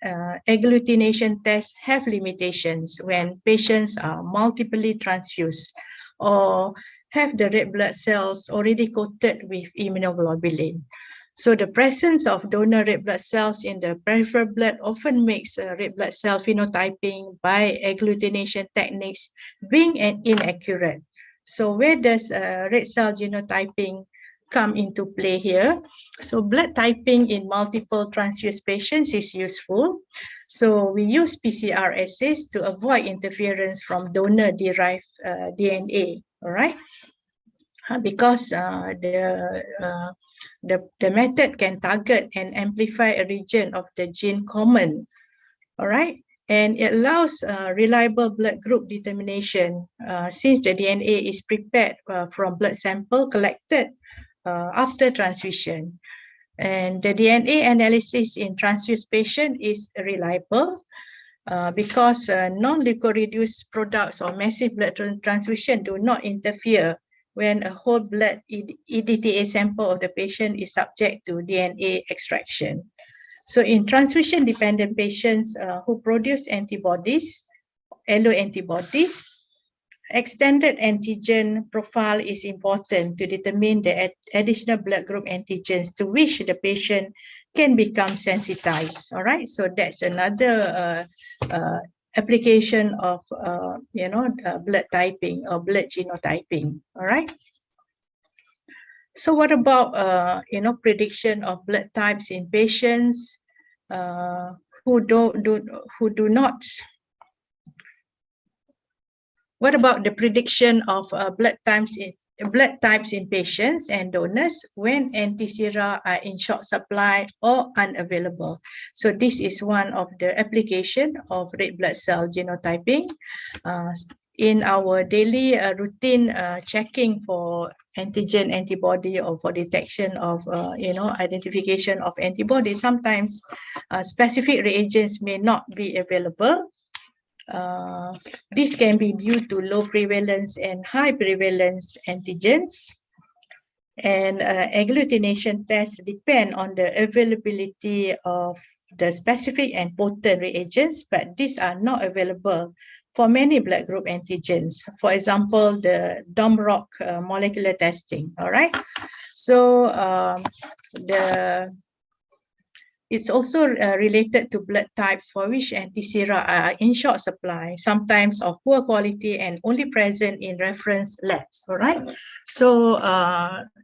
agglutination tests have limitations when patients are multiply transfused or have the red blood cells already coated with immunoglobulin. So the presence of donor red blood cells in the peripheral blood often makes red blood cell phenotyping by agglutination techniques being inaccurate. So where does red cell genotyping come into play here? So blood typing in multiple transfused patients is useful. So we use PCR assays to avoid interference from donor-derived DNA. All right, because the method can target and amplify a region of the gene common. All right, and it allows reliable blood group determination since the DNA is prepared from blood sample collected after transfusion. And the DNA analysis in transfused patient is reliable because non-leukoreduced products or massive blood transfusion do not interfere when a whole blood EDTA sample of the patient is subject to DNA extraction. So in transfusion-dependent patients who produce antibodies, alloantibodies, extended antigen profile is important to determine the additional blood group antigens to which the patient can become sensitized. All right, so that's another application of blood typing or blood genotyping. All right. So what about prediction of blood types in patients who do not? What about the prediction of blood types blood types in patients and donors when anti-sera are in short supply or unavailable. So this is one of the application of red blood cell genotyping in our daily routine checking for antigen antibody or for detection of identification of antibody. Sometimes specific reagents may not be available. This can be due to low prevalence and high prevalence antigens. And agglutination tests depend on the availability of the specific and potent reagents, but these are not available for many blood group antigens. For example, the DOMROC molecular testing. All right. So it's also related to blood types for which anti-sera are in short supply, sometimes of poor quality and only present in reference labs. All right. So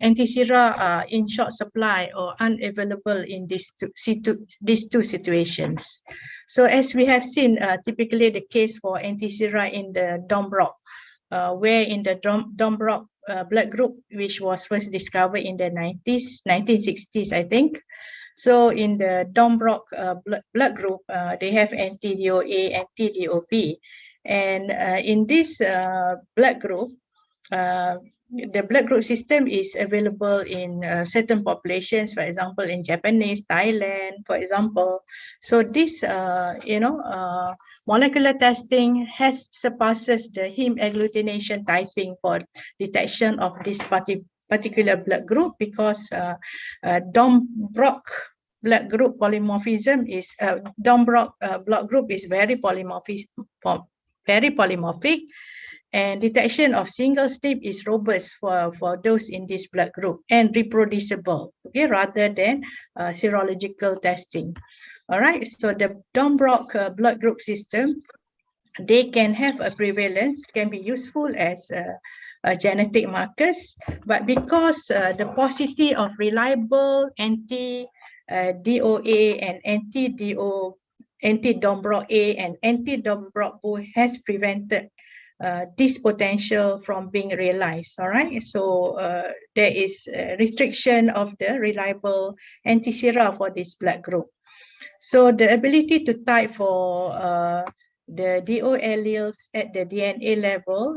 anti-sera are in short supply or unavailable in these two situations. So as we have seen, typically the case for anti-sera in the DOMROC, where in the DOMROC blood group, which was first discovered in the 1960s, I think. So in the DOMROC blood group, they have anti-DOA, anti-DOB. And in this blood group, the blood group system is available in certain populations, for example, in Japanese, Thailand, for example. So this, molecular testing has surpasses the heme agglutination typing for detection of this particular blood group, because DOMROC blood group polymorphism is DOMROC blood group is very polymorphic, and detection of single SNP is robust for those in this blood group and reproducible, okay, rather than serological testing. All right, so the DOMROC blood group system, they can have a prevalence, can be useful as genetic markers, but because the paucity of reliable anti-DOA and anti-DOMROC A and anti-DOMROC B has prevented this potential from being realized. All right, so there is a restriction of the reliable anti-sera for this blood group. So the ability to type for the DO alleles at the DNA level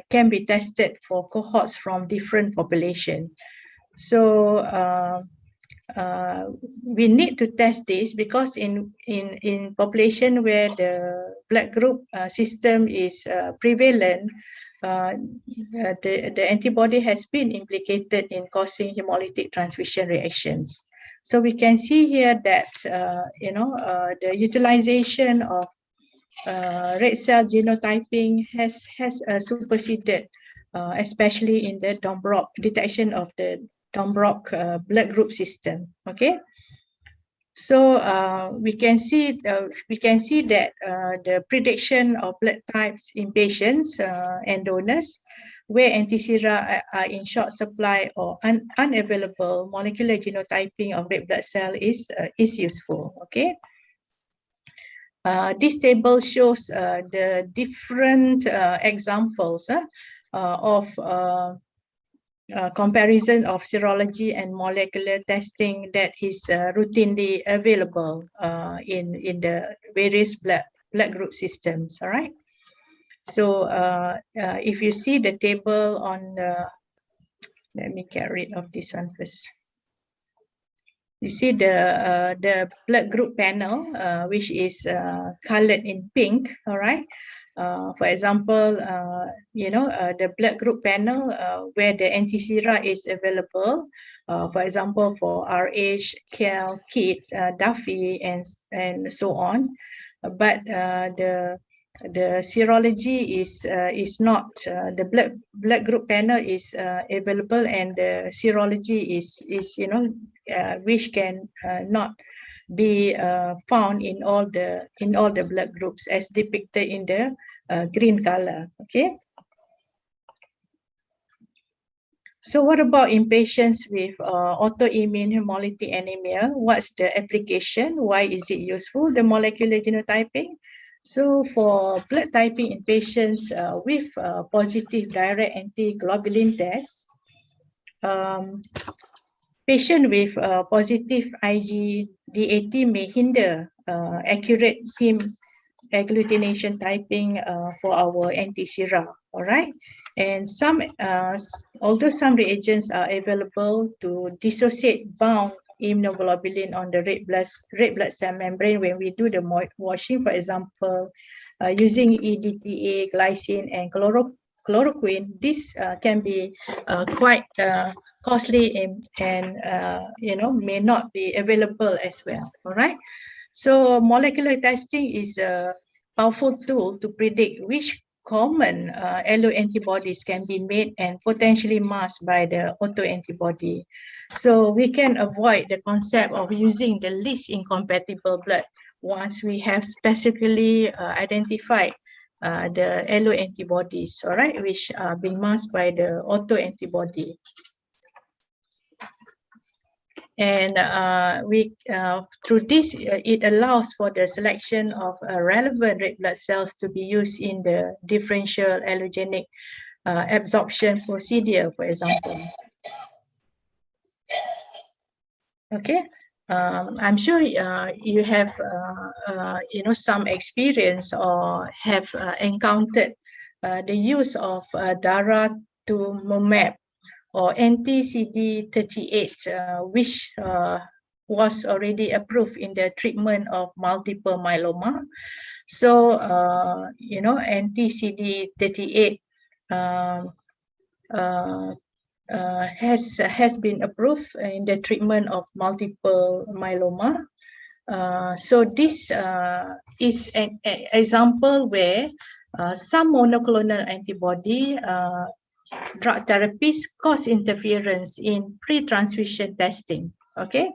can be tested for cohorts from different populations. So we need to test this because in population where the blood group system is prevalent, the antibody has been implicated in causing hemolytic transfusion reactions. So we can see here that the utilization of red cell genotyping has superseded, especially in the DOMROC detection of the DOMROC blood group system. Okay, so we can see that the prediction of blood types in patients and donors where anti-sera are in short supply or unavailable, molecular genotyping of red blood cell is useful. Okay. This table shows the different examples of comparison of serology and molecular testing that is routinely available in the various blood group systems. All right. So if you see the table on the, let me get rid of this one first. You see the blood group panel, which is colored in pink. All right. For example, the blood group panel where the anti-sera is available. For example, for RH, KAL, KIT, Duffy, and so on. But the serology is not, the blood group panel is available, and the serology is which can not be found in all the blood groups as depicted in the green color. Okay. So what about in patients with autoimmune hemolytic anemia? What's the application? Why is it useful, the molecular genotyping? So for blood typing in patients with positive direct antiglobulin test, patient with positive IgD80 may hinder accurate heme agglutination typing for our anti-sera. All right, and although some reagents are available to dissociate bound immunoglobulin on the red blood cell membrane when we do the washing, for example, using EDTA, glycine, and chloroquine, this can be quite costly and may not be available as well. All right. So molecular testing is a powerful tool to predict which common alloantibodies can be made and potentially masked by the autoantibody. So we can avoid the concept of using the least incompatible blood once we have specifically identified the alloantibodies, all right, which are being masked by the autoantibody. And through this, it allows for the selection of relevant red blood cells to be used in the differential allogenic absorption procedure, for example. Okay, I'm sure you have some experience or have encountered the use of daratumumab or anti-CD38, which was already approved in the treatment of multiple myeloma. So, anti-CD38 has been approved in the treatment of multiple myeloma. So this is an example where some monoclonal antibody drug therapies cause interference in pre-transfusion testing. Okay,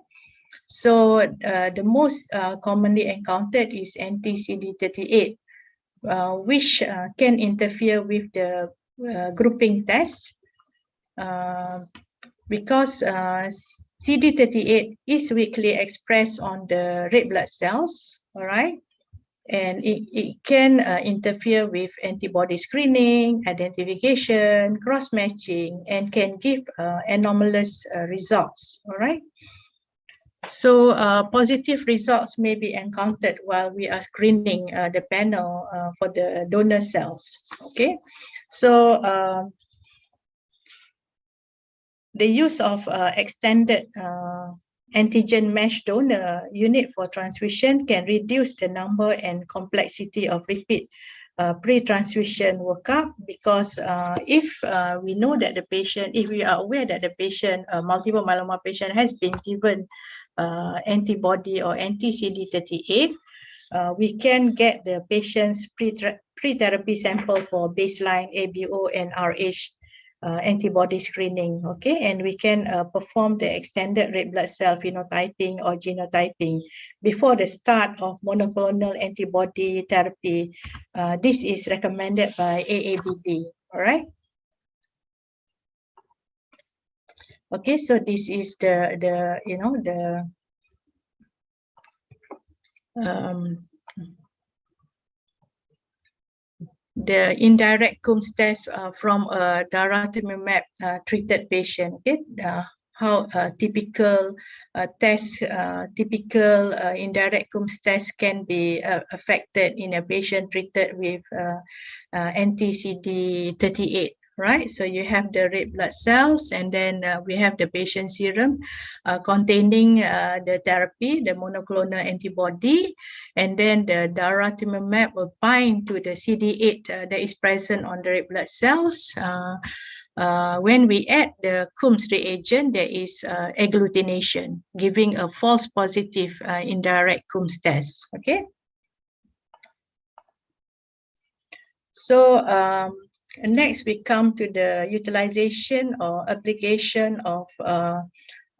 so the most commonly encountered is anti-CD38, which can interfere with the grouping test because CD38 is weakly expressed on the red blood cells. All right. And it can interfere with antibody screening, identification, cross-matching, and can give anomalous results. All right. So positive results may be encountered while we are screening the panel for the donor cells. Okay. So the use of extended antigen mesh donor unit for transfusion can reduce the number and complexity of repeat pre-transfusion workup, because if we know that the patient, if we are aware that the patient, multiple myeloma patient, has been given antibody or anti-CD38, we can get the patient's pre-therapy sample for baseline ABO and RH antibody screening, okay, and we can perform the extended red blood cell phenotyping or genotyping before the start of monoclonal antibody therapy. This is recommended by AABB. All right. Okay, so this is the indirect Coombs test from a daratumumab treated patient. Okay, how typical indirect Coombs test can be affected in a patient treated with anti-CD38. Right, so you have the red blood cells, and then we have the patient serum containing the therapy, the monoclonal antibody, and then the daratumumab will bind to the CD8 that is present on the red blood cells. When we add the Coombs reagent, there is agglutination, giving a false positive indirect Coombs test. Okay. So next we come to the utilization or application of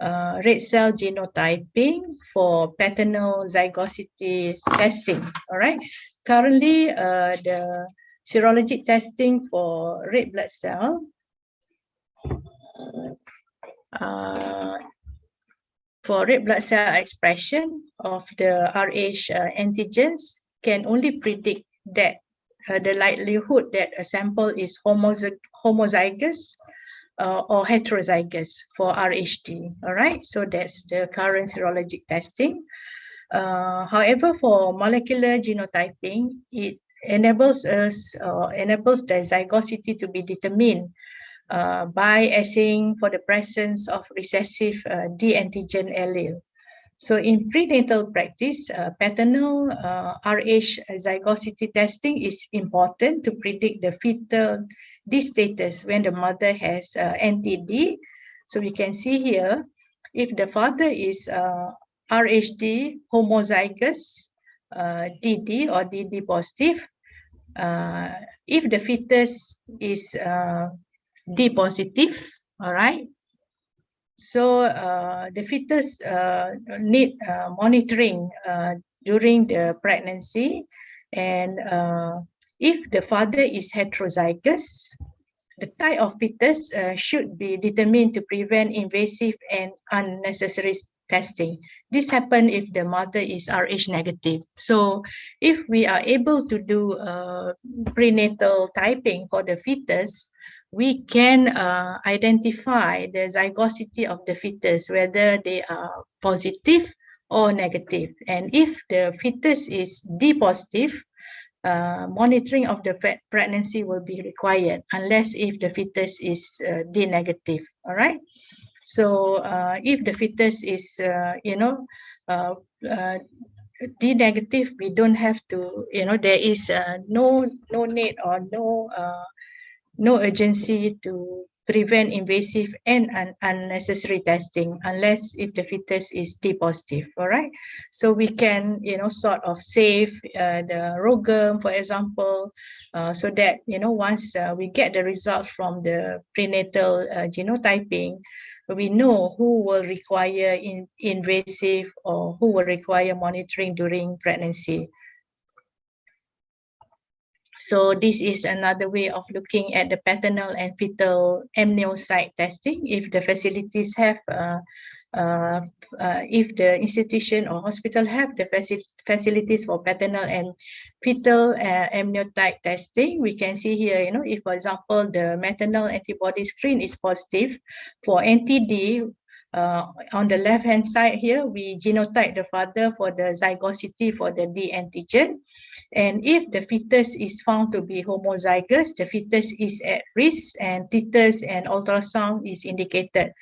red cell genotyping for paternal zygosity testing. All right. Currently, the serologic testing for red blood cell expression of the RH antigens can only predict that the likelihood that a sample is homozygous or heterozygous for RHD. All right, so that's the current serologic testing. However, for molecular genotyping, it enables the zygosity to be determined by assaying for the presence of recessive D antigen allele. So in prenatal practice, paternal Rh zygosity testing is important to predict the fetal D status when the mother has anti-D. So we can see here, if the father is RHD homozygous DD or DD positive, if the fetus is D positive, all right, so the fetus need monitoring during the pregnancy, and if the father is heterozygous, the type of fetus should be determined to prevent invasive and unnecessary testing. This happens if the mother is Rh negative. So if we are able to do prenatal typing for the fetus, we can identify the zygosity of the fetus, whether they are positive or negative. And if the fetus is D positive, monitoring of the pregnancy will be required, unless if the fetus is D negative. All right. So if the fetus is, D negative, we don't have to, there is no need or no urgency to prevent invasive and unnecessary testing, unless if the fetus is D positive. All right, so we can sort of save the ROGAM, for example, so that once we get the results from the prenatal genotyping, we know who will require invasive or who will require monitoring during pregnancy. So this is another way of looking at the paternal and fetal amniocyte testing. If the facilities have, if the institution or hospital have the facilities for paternal and fetal amniotype testing, we can see here, if, for example, the maternal antibody screen is positive for anti-D, on the left-hand side here, we genotype the father for the zygosity for the D antigen. And if the fetus is found to be homozygous, the fetus is at risk, and tetanus and ultrasound is indicated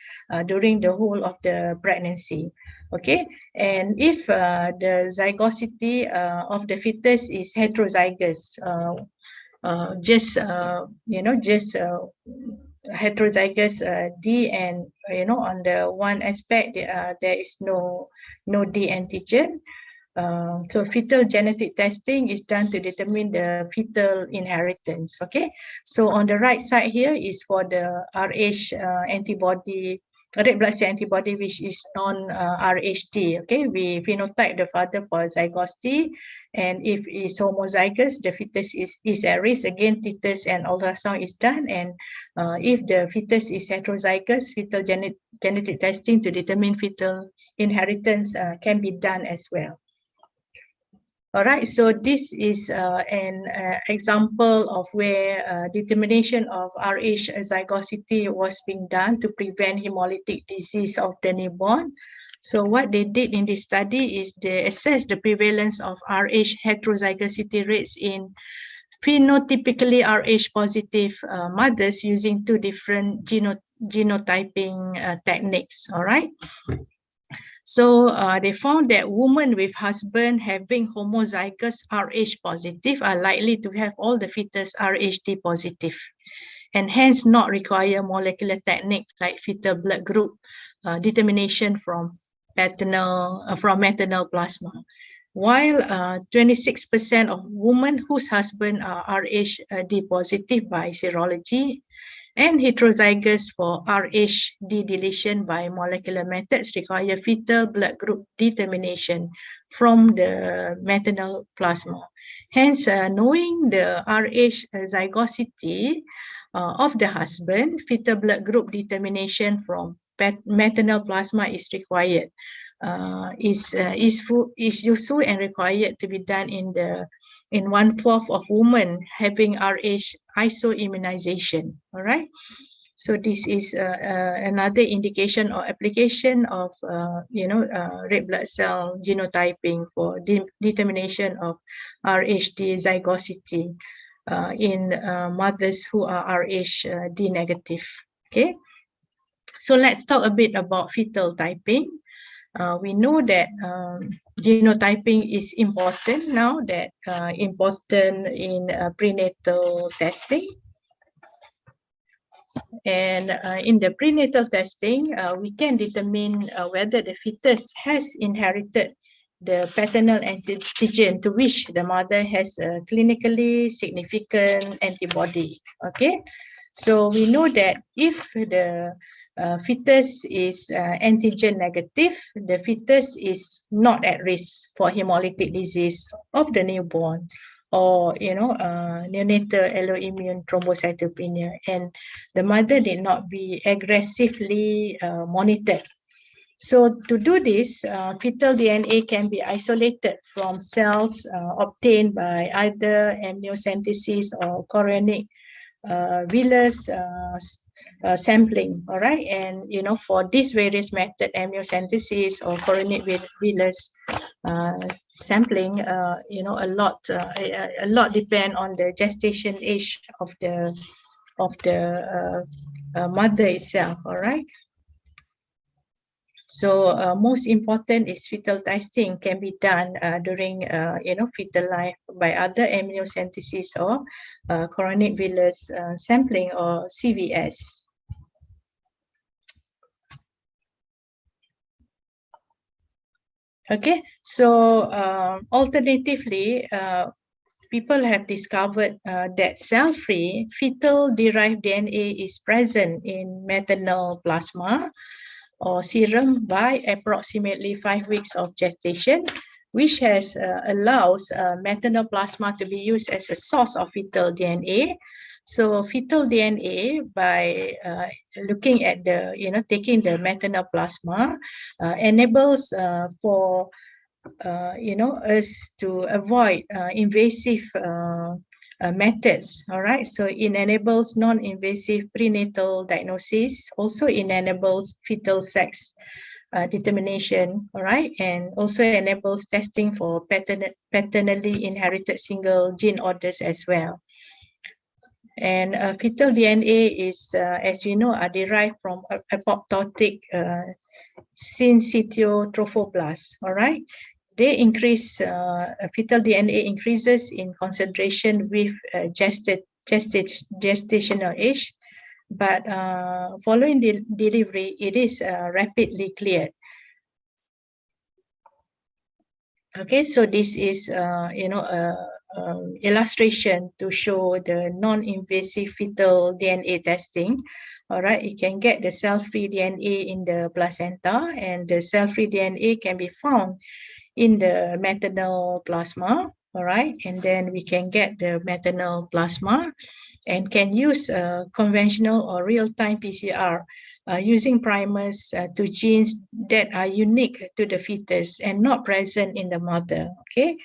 during the whole of the pregnancy. Okay, and if the zygosity of the fetus is heterozygous, heterozygous D, and on the one aspect there is no D antigen. So fetal genetic testing is done to determine the fetal inheritance. Okay, so on the right side here is for the Rh antibody, red blood cell antibody, which is non-RHD. Okay, we phenotype the father for zygosity, and if it's homozygous, the fetus is at risk. Again, tetanus and ultrasound is done, and if the fetus is heterozygous, fetal genetic testing to determine fetal inheritance can be done as well. All right, so this is an example of where determination of Rh zygosity was being done to prevent hemolytic disease of the newborn. So what they did in this study is they assessed the prevalence of Rh heterozygosity rates in phenotypically Rh positive mothers using two different genotyping techniques. All right. So they found that women with husband having homozygous Rh positive are likely to have all the fetus RHD positive, and hence not require molecular technique like fetal blood group determination from maternal plasma. While 26% of women whose husband are RHD positive by serology and heterozygous for RHD deletion by molecular methods require fetal blood group determination from the maternal plasma. Hence, knowing the Rh zygosity of the husband, fetal blood group determination from maternal plasma is required. is useful and required to be done in 1/4 of women having Rh isoimmunization. All right. So this is another indication or application of red blood cell genotyping for determination of Rhd zygosity in mothers who are Rhd negative. Okay. So let's talk a bit about fetal typing. We know that genotyping is important now, that important in prenatal testing. And in the prenatal testing, we can determine whether the fetus has inherited the paternal antigen to which the mother has a clinically significant antibody. Okay, so we know that if the fetus is antigen negative, the fetus is not at risk for hemolytic disease of the newborn, or neonatal alloimmune thrombocytopenia, and the mother did not be aggressively monitored. So to do this, fetal DNA can be isolated from cells obtained by either amniocentesis or chorionic villus sampling. All right, and for these various method, amniocentesis or chorionic villus sampling, a lot depend on the gestation age of the mother itself. All right. So most important is fetal testing can be done during fetal life by other amniocentesis or chorionic villus sampling or CVS. Okay, so alternatively, people have discovered that cell-free fetal-derived DNA is present in maternal plasma or serum by approximately 5 weeks of gestation, which has allows maternal plasma to be used as a source of fetal DNA. So fetal DNA, by looking at the, taking the maternal plasma, enables for us to avoid invasive methods. All right, so it enables non-invasive prenatal diagnosis, also it enables fetal sex determination. All right, and also enables testing for paternally inherited single gene orders as well. And fetal DNA is, as you know, are derived from apoptotic syncytial trophoblasts. All right, they increase, fetal DNA increases in concentration with gestational age, but following the delivery, it is rapidly cleared. Okay, so this is illustration to show the non-invasive fetal DNA testing. All right, you can get the cell-free DNA in the placenta, and the cell-free DNA can be found in the maternal plasma. All right, and then we can get the maternal plasma and can use conventional or real-time PCR using primers to genes that are unique to the fetus and not present in the mother. Okay,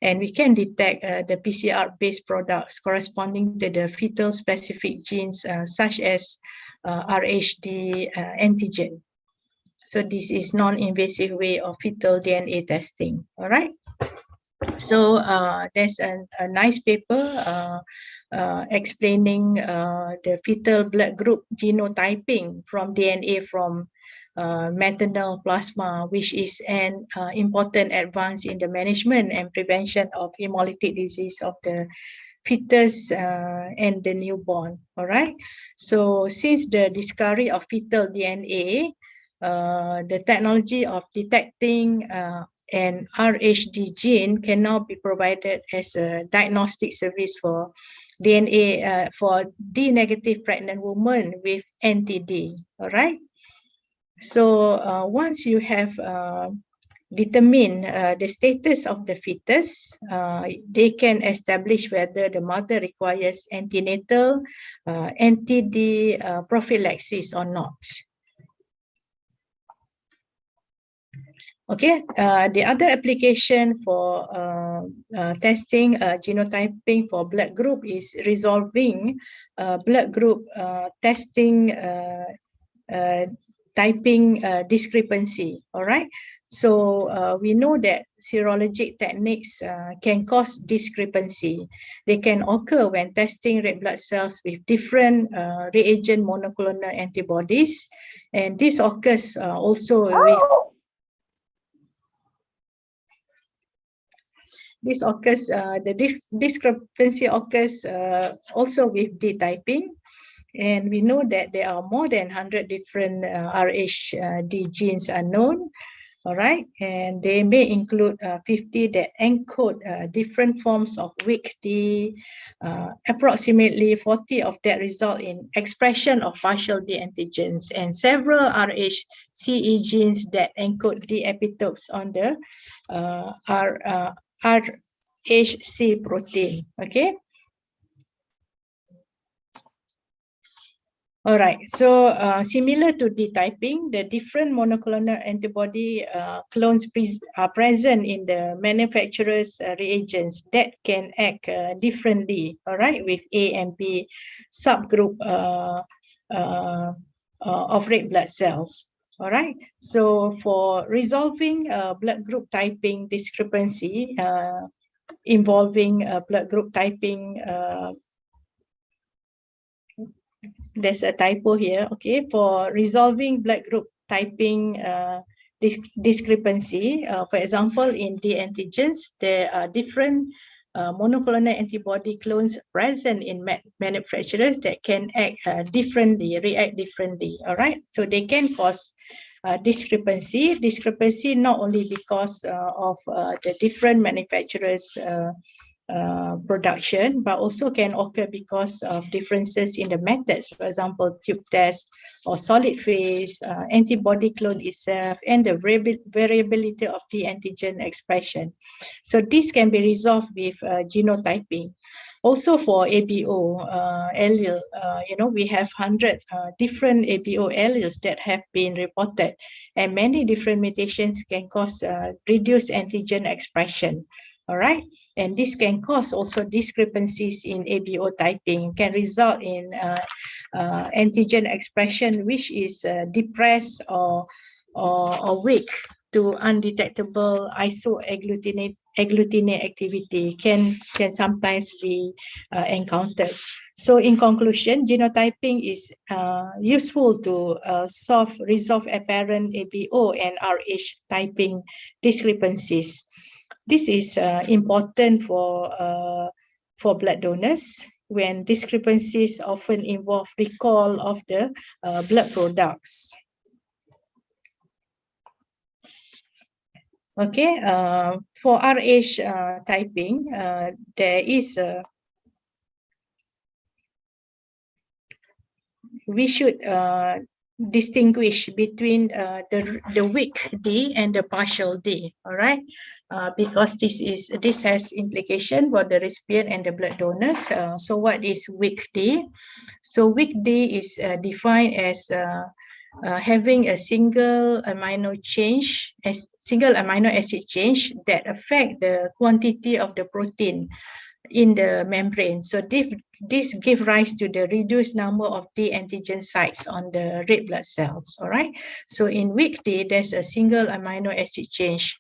and we can detect the PCR-based products corresponding to the fetal-specific genes such as Rhd antigen. So this is non-invasive way of fetal DNA testing. All right. So there's a nice paper explaining the fetal blood group genotyping from DNA from maternal plasma, which is an important advance in the management and prevention of hemolytic disease of the fetus and the newborn. All right. So since the discovery of fetal DNA, the technology of detecting an Rhd gene can now be provided as a diagnostic service for DNA for D-negative pregnant women with NTD. All right. So once you have determined the status of the fetus, they can establish whether the mother requires antenatal NTD prophylaxis or not. Okay, the other application for testing genotyping for blood group is resolving blood group testing typing discrepancy. All right. So we know that serologic techniques can cause discrepancy. They can occur when testing red blood cells with different reagent monoclonal antibodies, and this occurs also with discrepancy occurs also with D-typing. And we know that there are more than 100 different RHD genes are known, all right? And they may include 50 that encode different forms of weak D. Approximately 40 of that result in expression of partial D antigens, and several RHCE genes that encode D epitopes on the RHC protein, okay? All right, so similar to D-typing, the different monoclonal antibody clones are present in the manufacturer's reagents that can act differently, all right, with A and B subgroup of red blood cells. All right, so for resolving blood group typing discrepancy involving blood group typing, there's a typo here, okay, for resolving blood group typing discrepancy, for example, in D antigens, there are different monoclonal antibody clones present in manufacturers that can act differently, react differently, all right? So they can cause discrepancy not only because of the different manufacturers' production, but also can occur because of differences in the methods, for example, tube test or solid phase, antibody clone itself, and the variability of the antigen expression. So this can be resolved with genotyping. Also for ABO allele, we have 100 different ABO alleles that have been reported, and many different mutations can cause reduced antigen expression. All right, and this can cause also discrepancies in ABO typing, can result in antigen expression which is depressed or weak to undetectable isoagglutinate activity can sometimes be encountered. So in conclusion, genotyping is useful to resolve apparent ABO and RH typing discrepancies. This is important for blood donors when discrepancies often involve recall of the blood products. Okay, for RH typing, there is we should distinguish between the weak D and the partial D, all right? Because this has implication for the recipient and the blood donors. So what is weak D? So weak D is defined as having a single amino acid change that affect the quantity of the protein in the membrane. So this gives rise to the reduced number of D antigen sites on the red blood cells. All right. So in weak D, there's a single amino acid change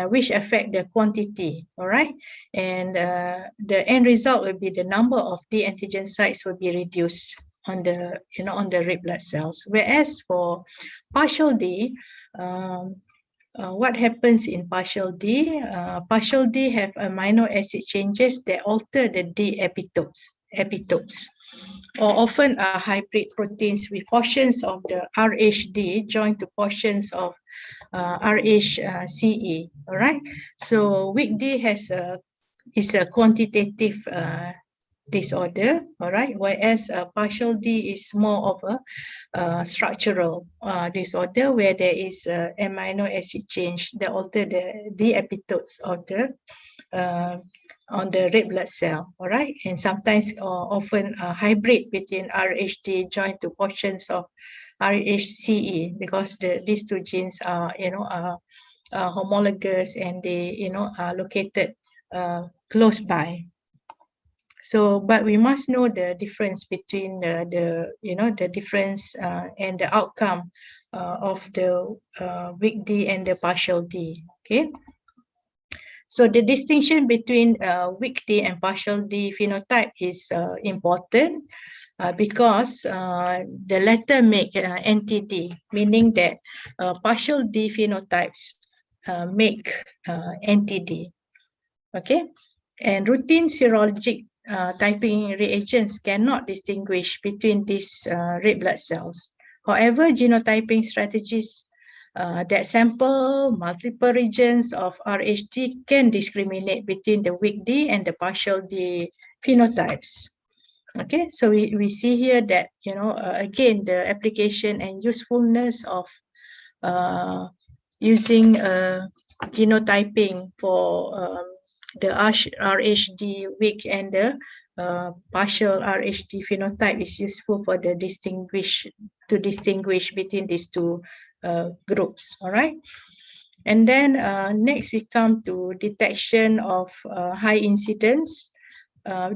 which affect the quantity. All right. And the end result will be the number of D antigen sites will be reduced on the on the red blood cells. Whereas for partial D, what happens in partial D? Partial D have amino acid changes that alter the D epitopes, or often are hybrid proteins with portions of the RHD joined to portions of RHCE. All right. So weak D is a quantitative disorder, all right, whereas partial D is more of a structural disorder where there is amino acid change that alter the D epitopes of the on the red blood cell, all right, and sometimes often a hybrid between RHD joined to portions of RHCE because these two genes are homologous and they, are located close by. So, but we must know the difference between the difference and the outcome of the weak D and the partial D. Okay. So the distinction between weak D and partial D phenotype is important because the latter make NTD, meaning that partial D phenotypes make NTD. Okay, and routine serologic typing reagents cannot distinguish between these red blood cells. However, genotyping strategies that sample multiple regions of RHD can discriminate between the weak D and the partial D phenotypes. Okay, so we see here that, again, the application and usefulness of using genotyping for the RHD weak and the partial RHD phenotype is useful for the distinguish between these two groups. All right. And then next we come to detection of high incidence,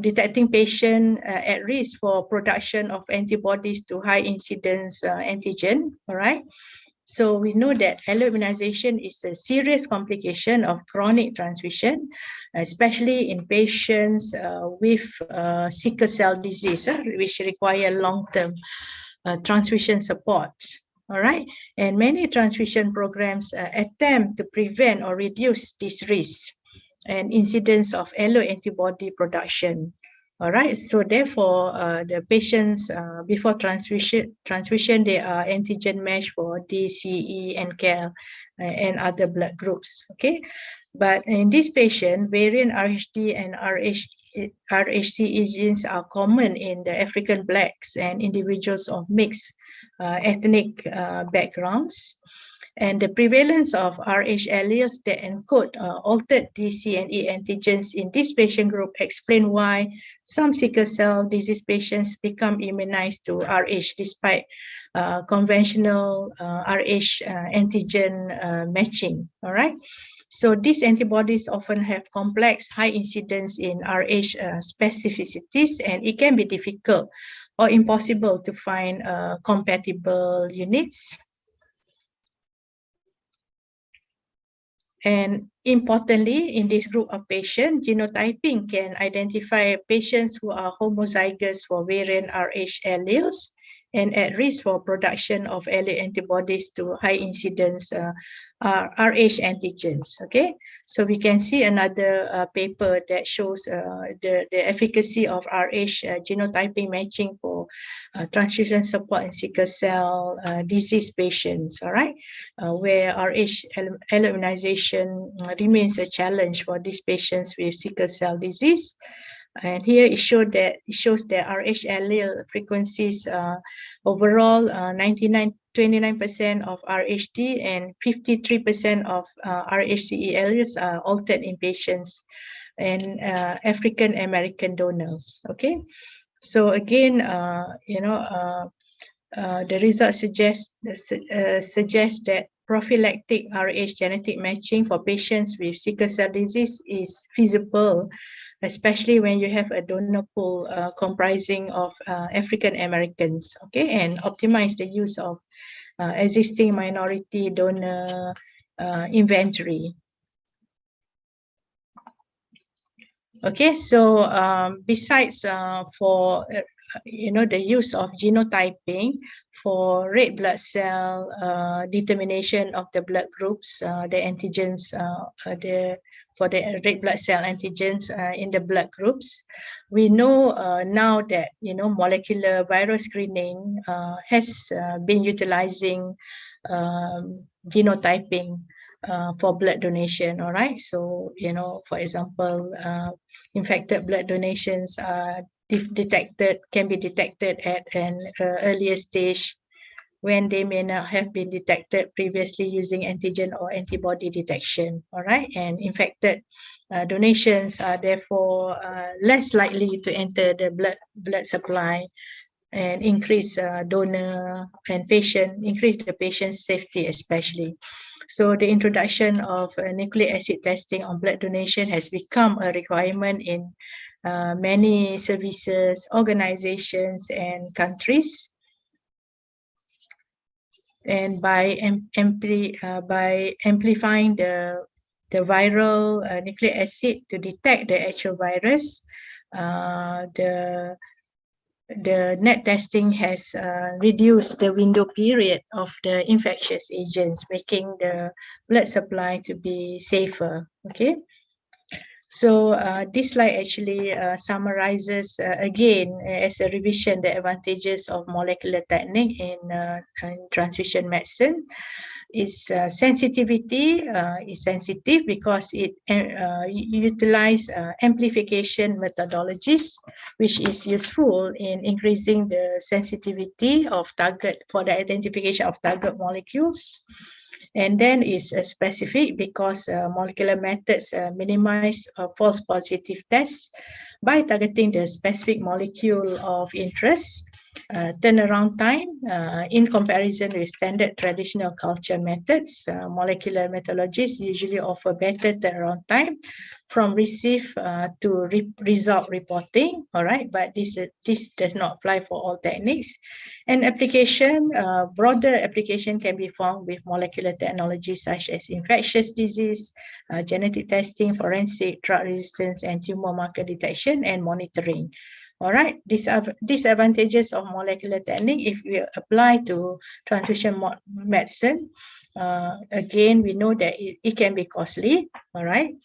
detecting patient at risk for production of antibodies to high incidence antigen. All right. So we know that alloimmunization is a serious complication of chronic transfusion, especially in patients with sickle cell disease, which require long-term transfusion support. All right, and many transfusion programs attempt to prevent or reduce this risk and incidence of alloantibody production. All right, so therefore, the patients before transfusion, they are antigen matched for D, C, E, and K, and other blood groups. Okay, but in this patient, variant RHD and RHC genes are common in the African blacks and individuals of mixed ethnic backgrounds. And the prevalence of RH alleles that encode altered DC and E antigens in this patient group explain why some sickle cell disease patients become immunized to RH despite conventional RH antigen matching. All right. So these antibodies often have complex high incidence in RH specificities, and it can be difficult or impossible to find compatible units. And importantly, in this group of patients, genotyping can identify patients who are homozygous for variant RH alleles and at risk for production of alloantibodies to high incidence RH antigens. Okay, so we can see another paper that shows the efficacy of RH genotyping matching for transfusion support in sickle cell disease patients. All right, where RH alloimmunization remains a challenge for these patients with sickle cell disease. And here it shows that RH allele frequencies overall 29% of RHD and 53% of RHCE alleles are altered in patients and African American donors. Okay, so again, the results suggest that prophylactic RH genetic matching for patients with sickle cell disease is feasible, especially when you have a donor pool comprising of African Americans, okay, and optimize the use of existing minority donor inventory. Okay, so besides for the use of genotyping for red blood cell determination of the blood groups, the antigens, for the red blood cell antigens in the blood groups, we know now that molecular viral screening has been utilizing genotyping for blood donation. All right, so for example, infected blood donations are can be detected at an earlier stage when they may not have been detected previously using antigen or antibody detection. All right, and infected donations are therefore less likely to enter the blood supply and increase donor and increase the patient's safety especially. So the introduction of nucleic acid testing on blood donation has become a requirement in many services, organizations, and countries. And by amplifying the viral nucleic acid to detect the actual virus, the net testing has reduced the window period of the infectious agents, making the blood supply to be safer. Okay. So this slide actually summarizes again as a revision the advantages of molecular technique in transfusion medicine. Its sensitivity is sensitive because it utilize amplification methodologies, which is useful in increasing the sensitivity of target for the identification of target molecules. And then is specific because molecular methods minimize false positive tests by targeting the specific molecule of interest. Turnaround time in comparison with standard traditional culture methods, molecular methodologies usually offer better turnaround time from receive to result reporting. All right, but this does not apply for all techniques. And application, broader application can be found with molecular technologies such as infectious disease, genetic testing, forensic, drug resistance, and tumor marker detection and monitoring. All right, these are disadvantages of molecular technique if we apply to transfusion medicine. Again, we know that it can be costly. All right,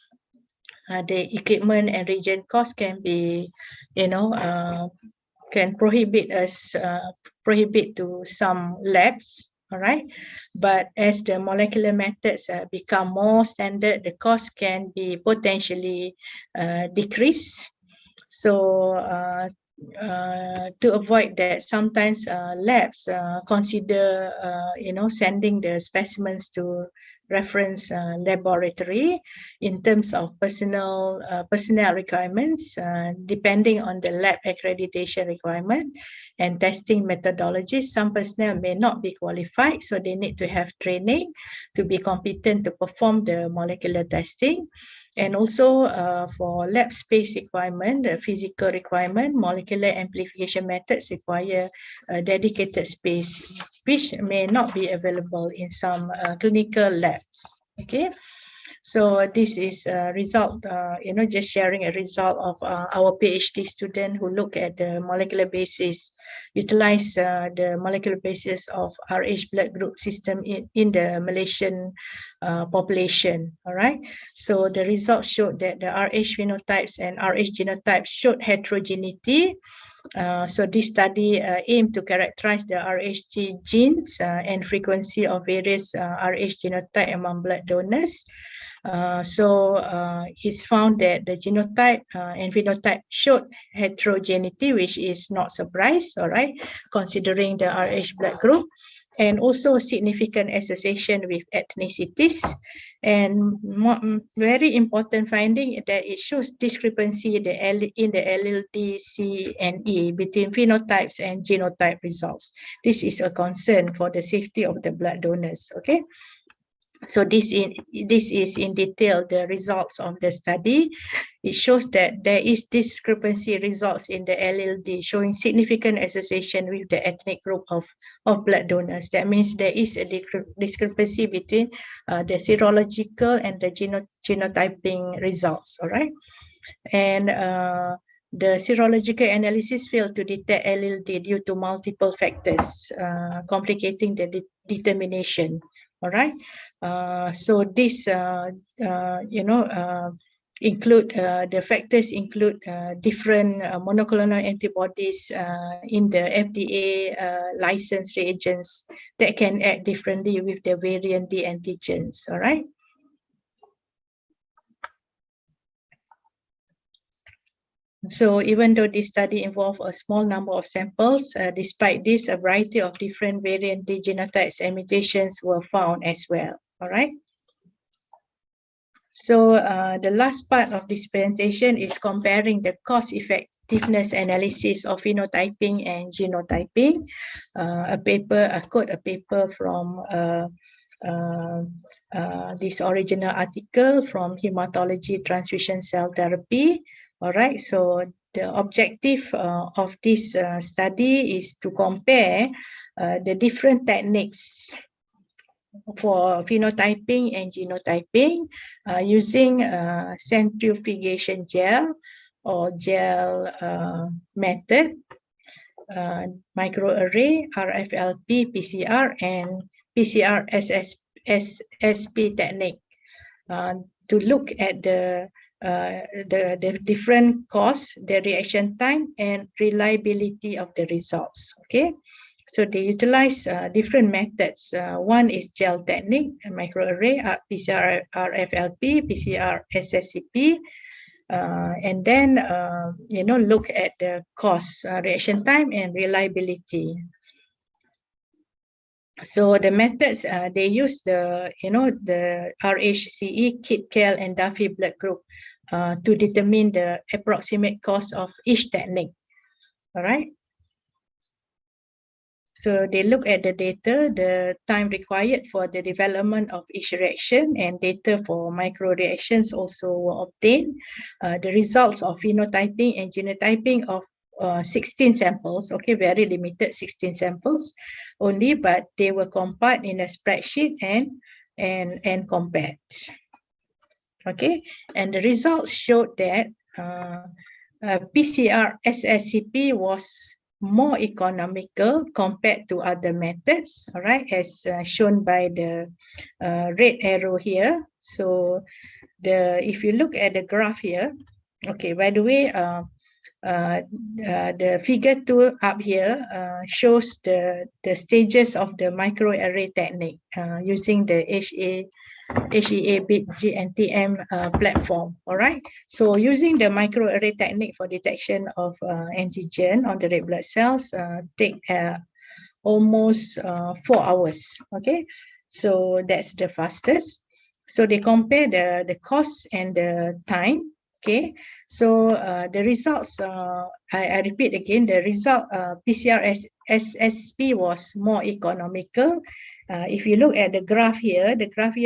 the equipment and reagent cost can be, can prohibit us to some labs. All right, but as the molecular methods become more standard, the cost can be potentially decreased. So to avoid that, sometimes labs consider sending the specimens to reference laboratory in terms of personnel requirements, depending on the lab accreditation requirement and testing methodologies. Some personnel may not be qualified, so they need to have training to be competent to perform the molecular testing. And also for lab space requirement, the physical requirement, molecular amplification methods require a dedicated space, which may not be available in some clinical labs. Okay, so this is a result, just sharing a result of our PhD student who look at the molecular basis, utilize the molecular basis of RH blood group system in the Malaysian population. All right, so the results showed that the RH phenotypes and RH genotypes showed heterogeneity. So this study aimed to characterize the RH genes and frequency of various RH genotype among blood donors. So it's found that the genotype and phenotype showed heterogeneity, which is not surprise, all right, considering the RH blood group, and also significant association with ethnicities. And very important finding that it shows discrepancy in the allele C and E between phenotypes and genotype results. This is a concern for the safety of the blood donors. Okay. So this is in detail the results of the study. It shows that there is discrepancy results in the allele showing significant association with the ethnic group of blood donors. That means there is a discrepancy between the serological and the genotyping results. All right, and the serological analysis failed to detect allele due to multiple factors, complicating the determination. All right, so this include the factors include different monoclonal antibodies in the FDA licensed reagents that can act differently with the variant D antigens. All right. So even though this study involved a small number of samples, despite this, a variety of different variant D genotypes and mutations were found as well. All right. So the last part of this presentation is comparing the cost effectiveness analysis of phenotyping and genotyping. I quote a paper from this original article from Hematology Transfusion Cell Therapy. All right, so the objective of this study is to compare the different techniques for phenotyping and genotyping using centrifugation gel or gel method, microarray, RFLP, PCR, and PCR SSP technique to look at the different costs, the reaction time, and reliability of the results. Okay, so they utilize different methods. One is gel technique, microarray, PCR RFLP, PCR SSCP, and then look at the cost, reaction time, and reliability. So the methods they use the RHCE, KIT-KEL, and Duffy blood group to determine the approximate cost of each technique. All right. So they look at the data, the time required for the development of each reaction, and data for micro reactions also were obtained. The results of phenotyping and genotyping of 16 samples, okay, very limited 16 samples only, but they were compiled in a spreadsheet and compared. Okay, and the results showed that PCR SSCP was more economical compared to other methods, all right, as shown by the red arrow here. So if you look at the graph here, okay, by the way, the figure 2 up here shows the stages of the microarray technique using the HEA-BIT GNTM platform. All right. So using the microarray technique for detection of antigen on the red blood cells take almost 4 hours. Okay. So that's the fastest. So they compare the cost and the time. Okay, so the results, I repeat again, the result PCR SSP was more economical. If you look at the graph here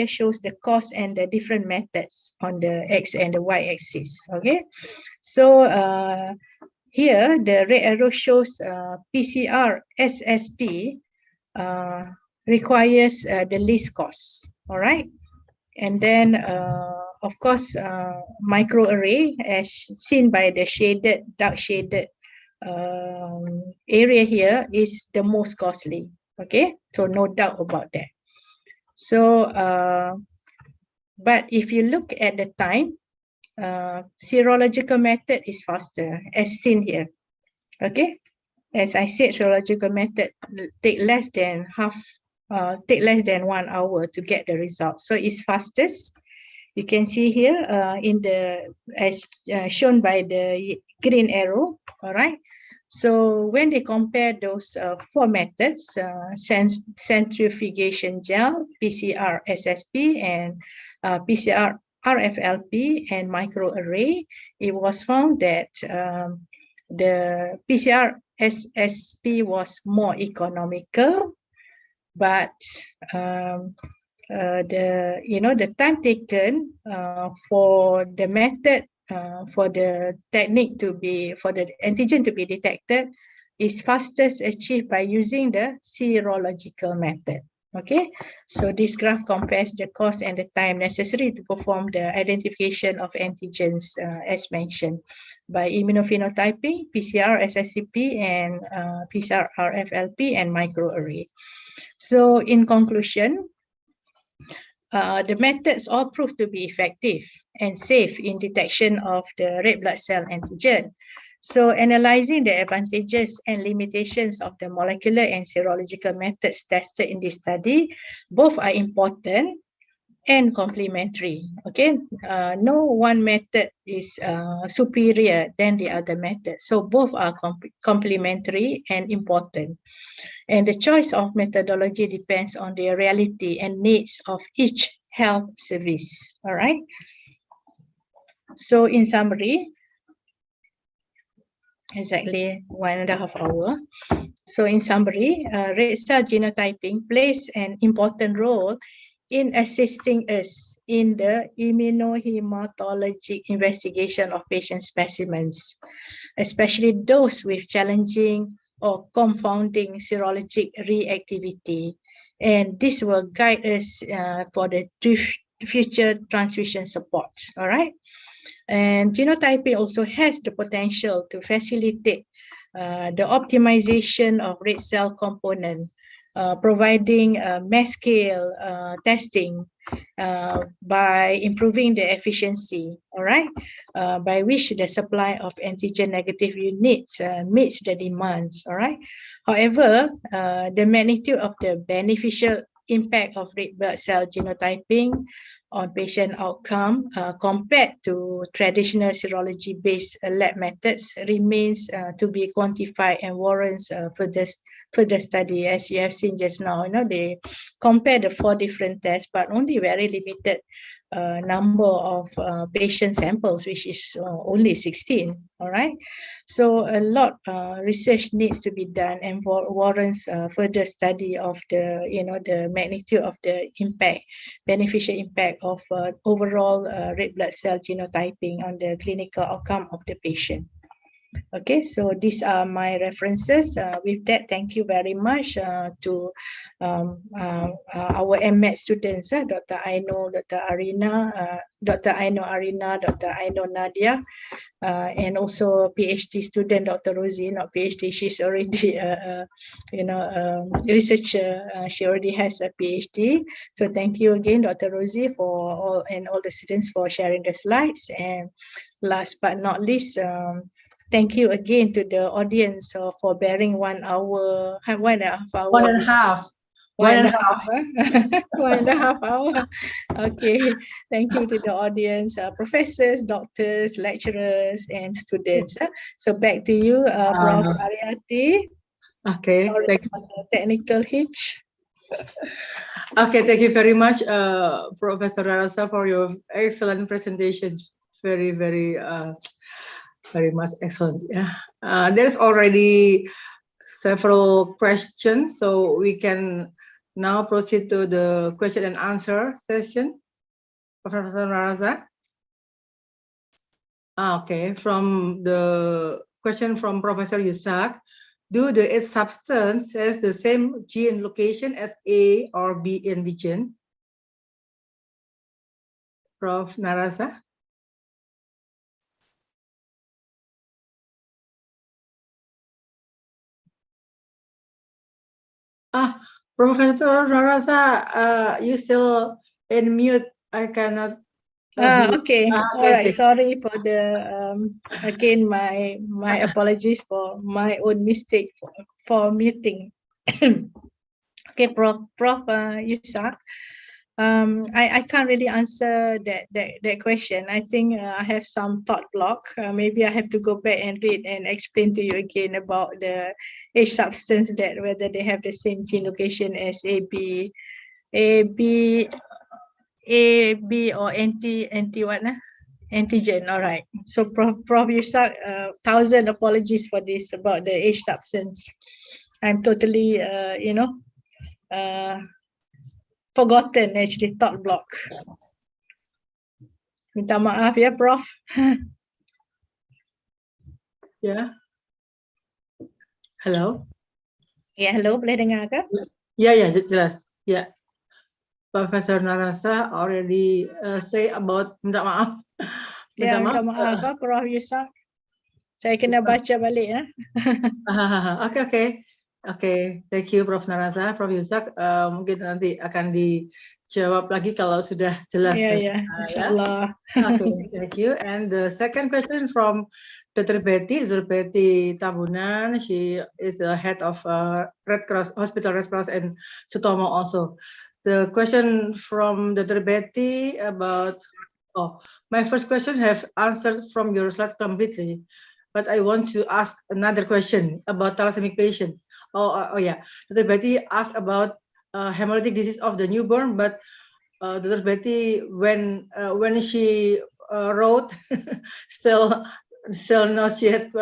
shows the cost and the different methods on the X and the Y axis. Okay, so here the red arrow shows PCR SSP requires the least cost. All right, and then of course, microarray, as seen by the dark shaded area here, is the most costly. Okay, so no doubt about that. So, but if you look at the time, serological method is faster, as seen here. Okay, as I said, serological method take less than 1 hour to get the result. So it's fastest. You can see here as shown by the green arrow. All right. So when they compare those 4 methods, centrifugation gel, PCR SSP, and PCR RFLP, and microarray, it was found that the PCR SSP was more economical, but the time taken for the method for the technique for the antigen to be detected is fastest achieved by using the serological method. Okay, so this graph compares the cost and the time necessary to perform the identification of antigens as mentioned by immunophenotyping, PCR SSCP, and PCR RFLP, and microarray. So in conclusion, the methods all proved to be effective and safe in detection of the red blood cell antigen. So analyzing the advantages and limitations of the molecular and serological methods tested in this study, both are important and complementary. Okay, no one method is superior than the other method. So both are complementary and important. And the choice of methodology depends on the reality and needs of each health service. All right. So in summary, exactly 1.5 hours. So in summary, red cell genotyping plays an important role in assisting us in the immunohematologic investigation of patient specimens, especially those with challenging or confounding serologic reactivity. And this will guide us for the future transfusion support. All right. And genotyping also has the potential to facilitate the optimization of red cell component, providing mass scale testing by improving the efficiency, all right, by which the supply of antigen negative units meets the demands, all right. However, the magnitude of the beneficial impact of red blood cell genotyping on patient outcome compared to traditional serology-based lab methods remains to be quantified and warrants further study. As you have seen just now, they compare the 4 different tests, but only very limited number of patient samples, which is only 16. All right. So a lot research needs to be done and warrants further study of the the magnitude of the impact, beneficial impact of overall red blood cell genotyping on the clinical outcome of the patient. Okay, so these are my references. With that, thank you very much to our MEd students, Dr. Aino, Dr. Arina, Dr. Aino Arina, Dr. Aino Nadia, and also PhD student, Dr. Rosie, not PhD, she's already researcher, she already has a PhD. So thank you again, Dr. Rosie, for all the students for sharing the slides. And last but not least, thank you again to the audience for bearing 1 hour, 1.5 hours. 1.5. 1.5. 1.5 hour. Okay. Thank you to the audience, professors, doctors, lecturers, and students. So back to you, Prof. Ariati. Okay. Sorry for the technical hitch. Okay, thank you very much, Professor Narazah, for your excellent presentation. Very, very much excellent. Yeah, there's already several questions, so we can now proceed to the question and answer session. Professor Narazah. Okay, from the question from Professor Yusoff, do the H substance has the same gene location as A or B antigen? Prof. Narazah. Professor Narazah, you still in mute. I cannot. Okay. All right. Sorry for the again my apologies for my own mistake for muting. Okay, Prof. Yusoff. I can't really answer that question. I think I have some thought block. Maybe I have to go back and read and explain to you again about the H substance, that whether they have the same gene location as A, B or anti what? Antigen. All right. So Prof Yusoff, 1,000 apologies for this about the H substance. I'm totally forgotten, actually, thought block. Minta maaf ya, Prof. Yeah. Hello. Ya, hello, boleh dengar ke? Ya, jelas. Ya. Professor Narazah already say about minta maaf. Minta maaf, Prof Yusoff. Saya kena baca balik ya. Oke. Thank you, Prof Narazah, Prof Yusoff. Mungkin nanti akan dijawab lagi kalau sudah jelas. Ya, insyaallah. Okay, thank you. And the second question from Dr. Betty Tabunan. She is the head of Red Cross Hospital Red Cross and Sutomo also. The question from Dr. Betty about, my first question have answered from your slide completely, but I want to ask another question about thalassemia patients. Yeah, Dr. Betty asked about hemolytic disease of the newborn, but Dr. Betty, when she wrote, still not yet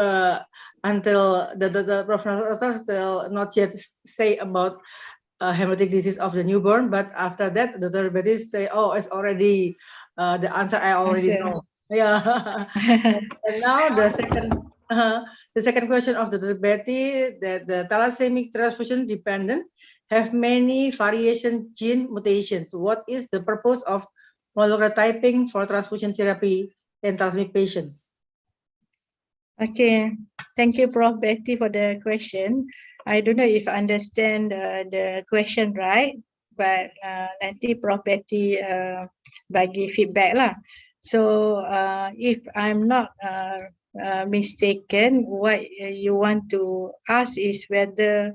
until the Prof. Narazah still not yet say about hemolytic disease of the newborn, but after that, Dr. Betty say, oh, it's already the answer I already know. Yeah. And now the second question of Dr. Betty, that the thalassaemic transfusion dependent have many variation gene mutations. What is the purpose of molecular typing for transfusion therapy in thalassaemic patients? Okay, thank you, Prof. Betty, for the question. I don't know if I understand the question right, but nanti Prof. Betty bagi feedback lah. So if I'm not mistaken, what you want to ask is whether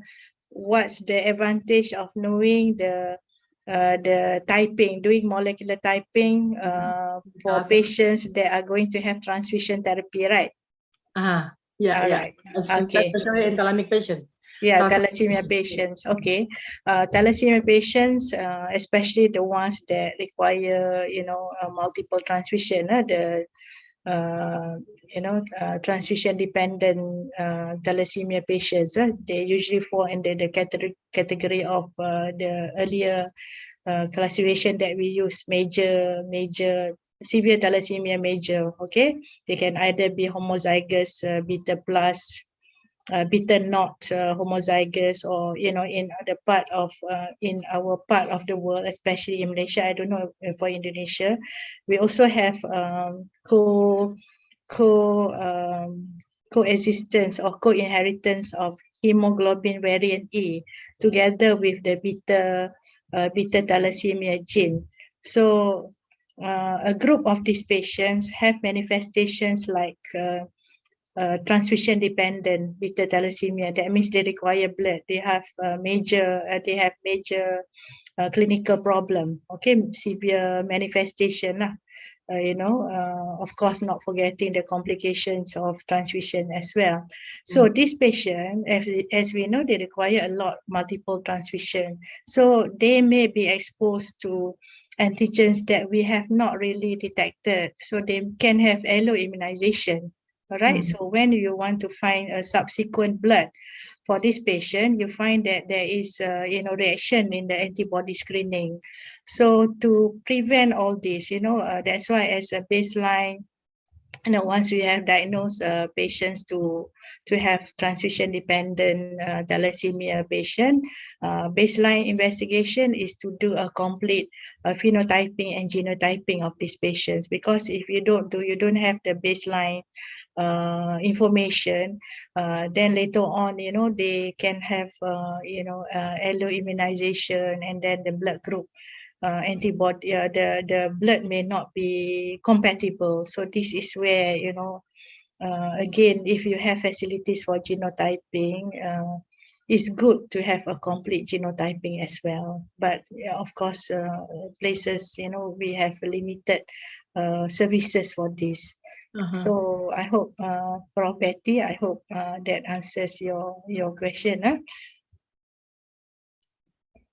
what's the advantage of knowing the typing, doing molecular typing for patients that are going to have transfusion therapy, right? Yeah, Alright. Okay. Especially in thalassaemic patients. Yeah, thalassemia patients. Okay. Thalassemia patients, especially the ones that require, multiple transfusion, transfusion dependent thalassemia patients, they usually fall under the category of the earlier classification that we use, major, severe thalassemia major. Okay, they can either be homozygous beta plus, beta not homozygous, or in other part of in our part of the world, especially in Malaysia. I don't know for Indonesia. We also have coexistence or co-inheritance of hemoglobin variant E together with the beta thalassemia gene. So a group of these patients have manifestations like transfusion dependent beta thalassemia. That means they require blood. They have major clinical problem. Okay, severe manifestation lah. Of course, not forgetting the complications of transfusion as well. So this patient, as we know, they require a lot, multiple transfusion. So they may be exposed to antigens that we have not really detected. So they can have alloimmunization. All right. So when you want to find a subsequent blood for this patient, you find that there is, reaction in the antibody screening. So to prevent all this, that's why as a baseline, once we have diagnosed patients to have transfusion dependent thalassemia patient, baseline investigation is to do a complete phenotyping and genotyping of these patients, because if you don't have the baseline information, then later on, they can have, alloimmunization, and then the blood group antibody, the blood may not be compatible. So this is where, again, if you have facilities for genotyping, it's good to have a complete genotyping as well. But of course, places, we have limited services for this. So I hope, Prof. Betty, I hope that answers your question.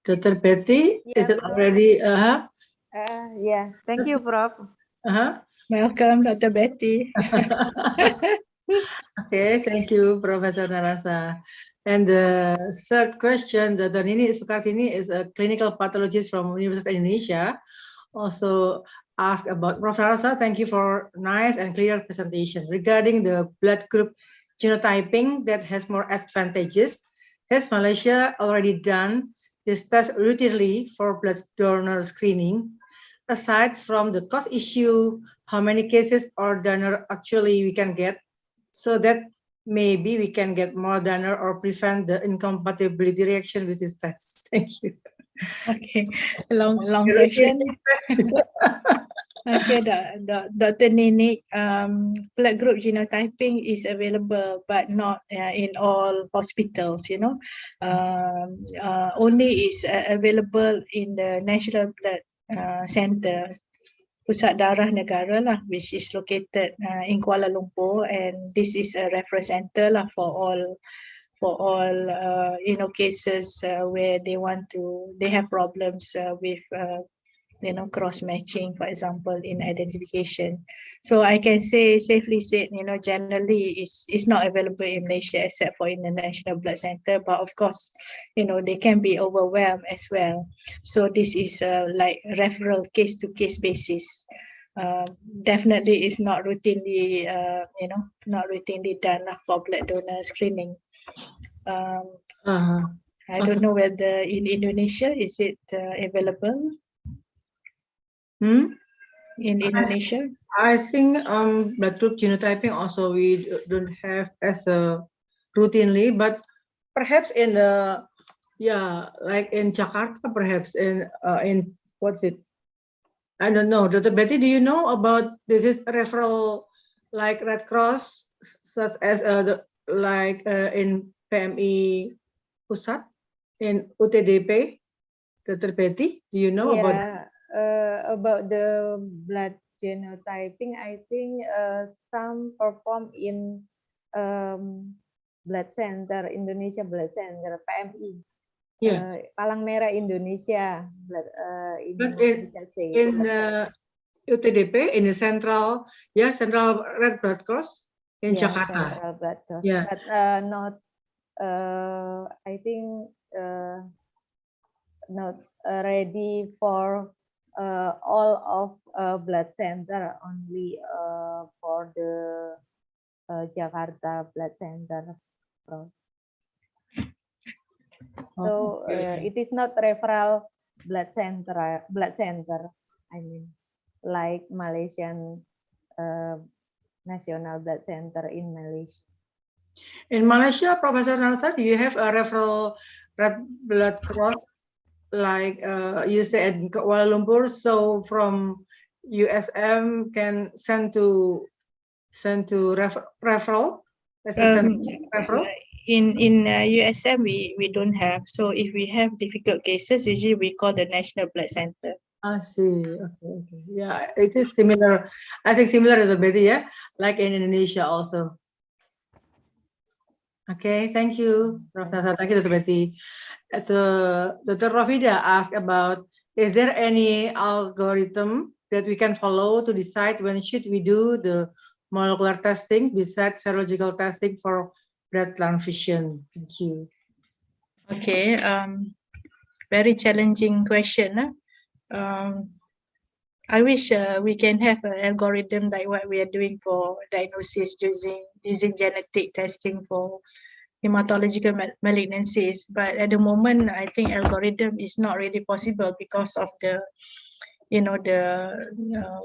Dr. Betty, is it already? Yeah, thank you, Prof. Welcome, Dr. Betty. Okay, thank you, Professor Narazah. And the third question, Dr. Nini Sukartini is a clinical pathologist from University of Indonesia, also asked about Prof. Narazah. Thank you for nice and clear presentation regarding the blood group genotyping that has more advantages. Has Malaysia already done this test routinely for blood donor screening? Aside from the cost issue, how many cases or donor actually we can get, so that maybe we can get more donor or prevent the incompatibility reaction with this test? Thank you. Okay, long question. Okay, Dr. Nini, blood group genotyping is available, but not in all hospitals, only is available in the National Blood Center, Pusat Darah Negara lah, which is located in Kuala Lumpur, and this is a reference center lah for all cases where they have problems with cross-matching, for example, in identification. So I can safely say, generally is not available in Malaysia except for in the National Blood Center. But of course, they can be overwhelmed as well. So this is like referral case-to-case basis. Definitely is not routinely, not routinely done for blood donor screening. I don't know whether in Indonesia is it available. In Indonesia, I think blood group genotyping also we don't have as a routinely, but perhaps in the like in Jakarta, perhaps in what's it? I don't know. Dr. Betty, do you know about this is referral like Red Cross, such as in PMI Pusat, in UTDP? Dr. Betty, do you know about that? About the blood genotyping, I think some perform in blood center, Indonesia Blood Center, PMI. Palang Merah Indonesia, in UTDP, in the central Red Blood Cross in Jakarta. Central Blood Cross. Yeah. But not, I think, not ready for all of blood center, only for the Jakarta Blood Center. So it is not referral blood center. I mean, like Malaysian National Blood Center in Malaysia. In Malaysia, Professor Narazah, do you have a referral Red Blood Cross like you said in Kuala Lumpur? So from USM can send to referral. Referral. In USM we don't have. So if we have difficult cases, usually we call the National Blood Center. I see. Okay. Yeah, it is similar. I think similar to the Betty, like in Indonesia also. Okay, thank you, Professor. Thank you, Dr. Betty. Dr. Rafida asked about, is there any algorithm that we can follow to decide when should we do the molecular testing besides serological testing for blood transfusion? Thank you. Okay, very challenging question. I wish we can have an algorithm like what we are doing for diagnosis using genetic testing for hematological malignancies. But at the moment, I think algorithm is not really possible because of the,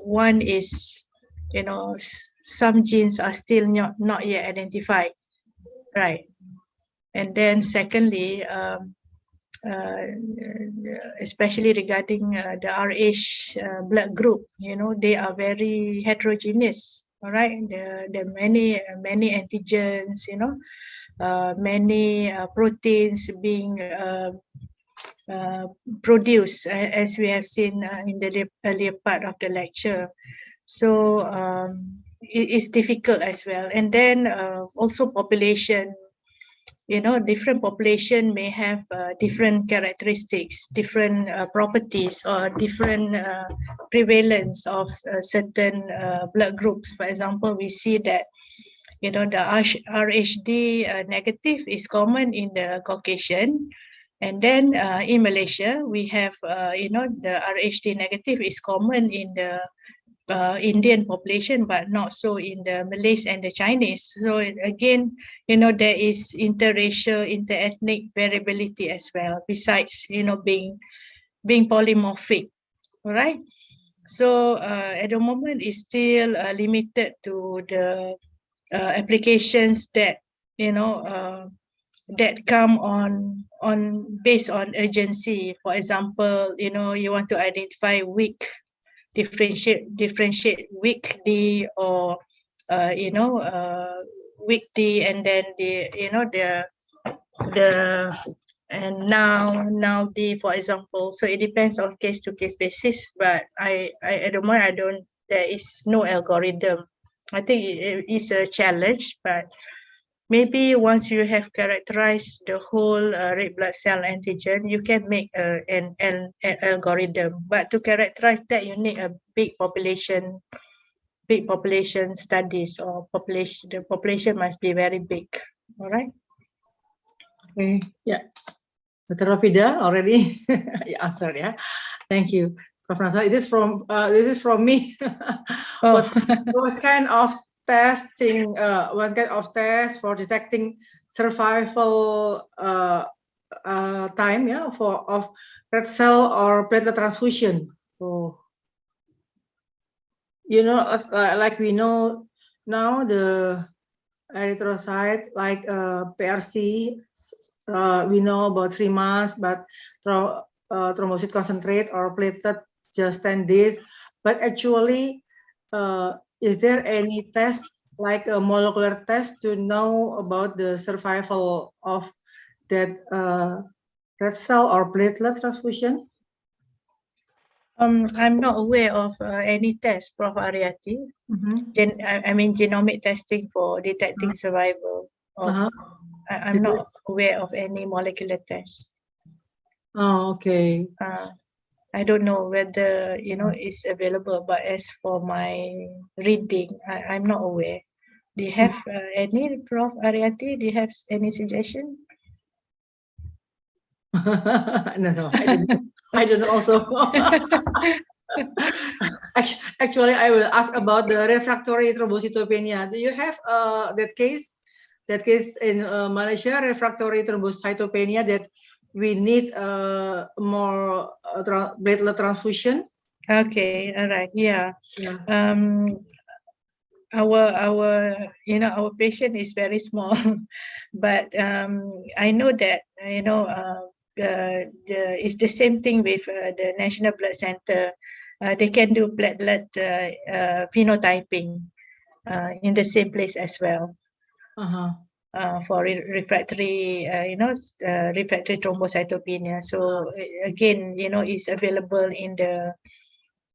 one is, some genes are still not yet identified, right? And then secondly, especially regarding the RH blood group, they are very heterogeneous. All right, there are many antigens, many proteins being produced, as we have seen in the earlier part of the lecture. So it is difficult as well. And then also population. Different population may have different characteristics, different properties, or different prevalence of certain blood groups. For example, we see that, the RHD negative is common in the Caucasian. And then in Malaysia, we have, the RHD negative is common in the Indian population, but not so in the Malays and the Chinese. So again, there is interracial, interethnic variability as well, besides, being polymorphic. All right. So at the moment, it's still limited to the applications that, that come on based on urgency. For example, you want to identify weak, differentiate weak D or weak D, and then and now D, for example. So it depends on case to case basis, but I at the moment there is no algorithm. I think it is a challenge, but maybe once you have characterized the whole red blood cell antigen, you can make an algorithm. But to characterize that, you need a big population studies, or the population must be very big. All right. Okay. Yeah. Dr. Rafida already answered. Yeah. Thank you, Prof. Narazah. This is from me. Oh. what kind of testing? What kind of test for detecting survival time? Yeah, of red cell or platelet transfusion. So, you know, like we know now, the erythrocyte, like PRC, we know about 3 months, but thrombocyte concentrate or platelet just 10 days. But actually, is there any test, like a molecular test, to know about the survival of that red cell or platelet transfusion? I'm not aware of any test, Prof. Ariati. I mean genomic testing for detecting survival. I'm not aware of any molecular test. Oh, okay. I don't know whether it's available, but as for my reading, I'm not aware. Do you have any, Prof. Ariati? Do you have any suggestion? No, I don't know also. Actually, I will ask about the refractory thrombocytopenia. Do you have that case in Malaysia, refractory thrombocytopenia, that we need more platelet transfusion? Okay, all right, yeah. Our patient is very small, but I know that it's the same thing with the National Blood Center. They can do platelet phenotyping in the same place as well. For refractory, refractory thrombocytopenia. So again, it's available in the,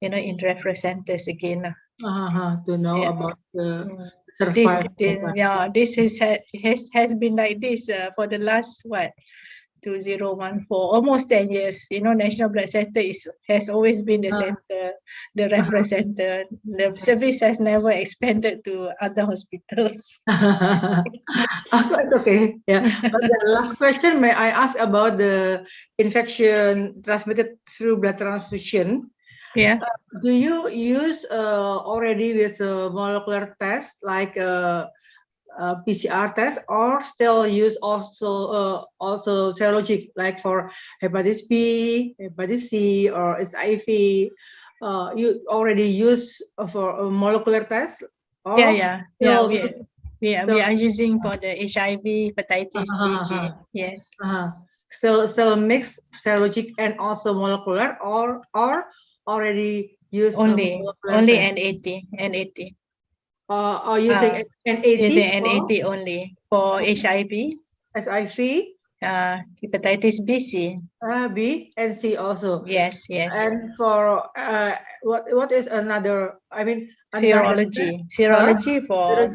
in reference centers again. To know about the this has been like this for the last 2014, almost 10 years. National Blood Center has always been the center, the reference center. The service has never expanded to other hospitals. It's okay. Yeah. But the last question, may I ask about the infection transmitted through blood transfusion? Yeah. Do you use already with a molecular test, like PCR test, or still use also serologic, like for hepatitis B, hepatitis C, or HIV? You already use for a molecular test? Or we are using for the HIV, hepatitis B, C. Yes. Still mix serologic and also molecular, or already use only NAT. Or using NAT only for HIV, hepatitis B, C. B and C also. Yes. And for what is another? I mean, serology for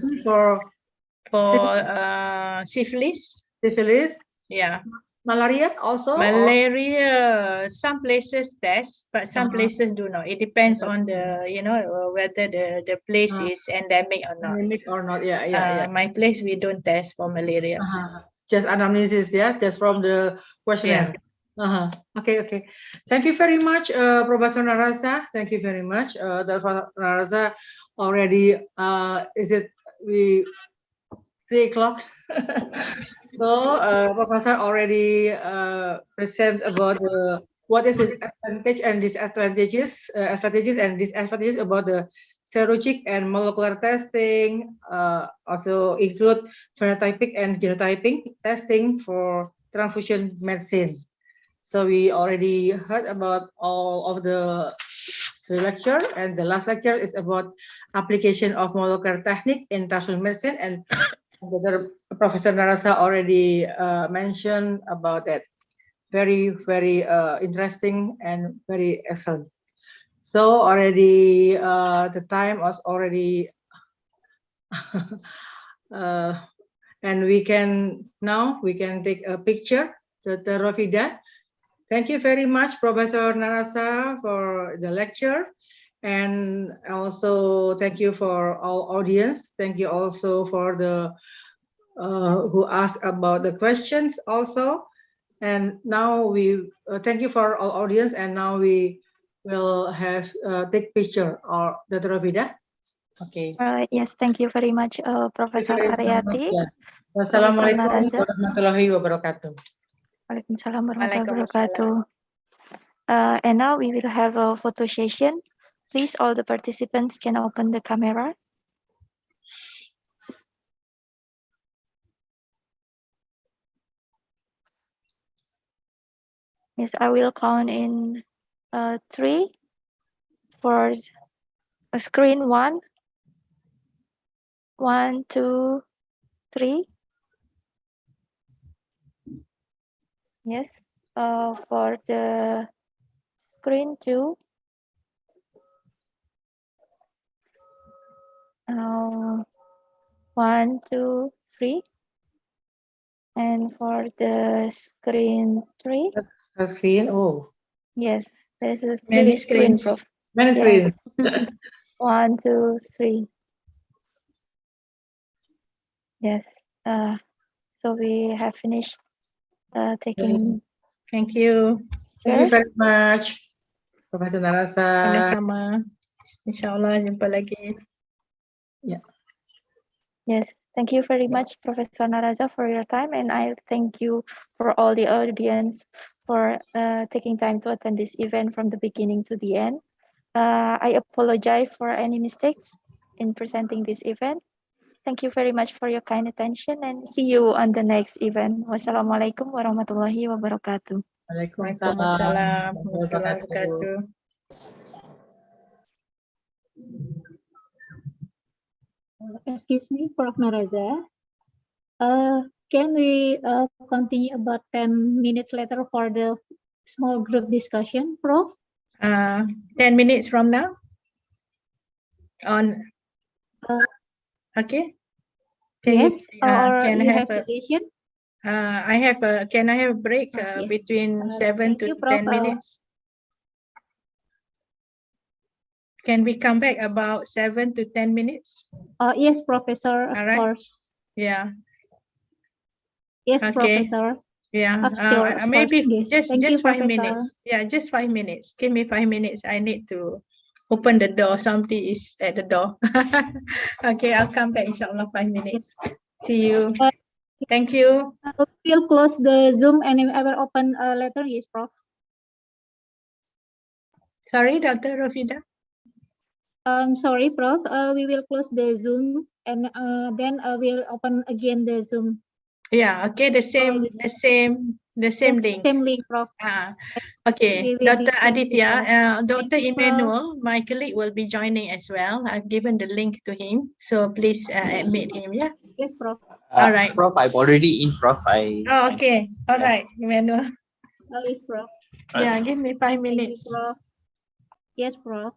syphilis. Yeah. Malaria also. Malaria, some places test, but some places do not. It depends on the whether the place is endemic or not. Endemic or not? Yeah. My place, we don't test for malaria. Just anamnesis, just from the questionnaire. Okay. Thank you very much, Professor Narazah. Thank you very much. Dr. Narazah already, is it 3 o'clock? So, Professor already present about what is the advantage and disadvantages, and disadvantages about the serologic and molecular testing. Also include phenotypic and genotyping testing for transfusion medicine. So we already heard about all of the lecture, and the last lecture is about application of molecular technique in transfusion medicine, and Professor Narazah already mentioned about that. Very interesting and very excellent. So already the time was already And now we can take a picture, Dr. Rafida. Thank you very much, Professor Narazah, for the lecture. And also thank you for all audience. Thank you also for the who asked about the questions also. And now we thank you for all audience. And now we will have take picture or Dr. Rafida. Okay. Yes, thank you very much, Professor Aryati. Yeah. Wassalamualaikum Narazah. warahmatullahi wabarakatuh. Waalaikumsalam warahmatullahi wabarakatuh. And now we will have a photo session. Please, all the participants can open the camera. Yes, I will count in 3 for screen 1. 1, 2, 3. Yes. For the screen 2. 1, 2, 3. And for the screen 3. The screen, oh. Yes, there's a Many screen, screens. Prof. Many screens. 1, 2, 3. Yes. So we have finished taking. Thank you. Thank you very much, Professor Narazah. Sama-sama. InsyaAllah jumpa lagi. Yeah. Yes. Thank you very much, Professor Narazah, for your time. And I thank you for all the audience for taking time to attend this event from the beginning to the end. I apologize for any mistakes in presenting this event. Thank you very much for your kind attention and see you on the next event. Wassalamualaikum warahmatullahi wabarakatuh. Waalaikumsalam warahmatullahi wabarakatuh. Excuse me, Prof. Narazah. Can we continue about 10 minutes later for the small group discussion, Prof? 10 minutes from now? Okay. Yes, or can you I have suggestion? Can I have a break Yes. between 7 to you, Prof. 10 minutes? Can we come back about 7 to 10 minutes? Yes, Professor, of course. Yeah. Yes, Okay. Professor. Yeah. Of course. Maybe Yes. Thank you, just 5 Professor. minutes. Yeah, just 5 minutes. Give me 5 minutes. I need to open the door. Somebody is at the door. Okay, I'll come back inshallah 5 minutes. See you. Thank you. We'll close the Zoom and I will open later. Yes, Prof. Sorry, Dr. Rafida. Sorry, Prof. We will close the Zoom and then we'll open again the Zoom. Yeah. Okay. The same link. Same link, Prof. Okay. We will Dr. Aditya, Dr. you, Prof. Emmanuel, my colleague, will be joining as well. I've given the link to him, so please admit him. Yeah. Yes, Prof. All right. Prof, I'm already in, Prof. Oh, okay. All right, Emmanuel. Yes, Prof. Yeah, give me 5 Thank you, minutes. Prof. Yes, Prof.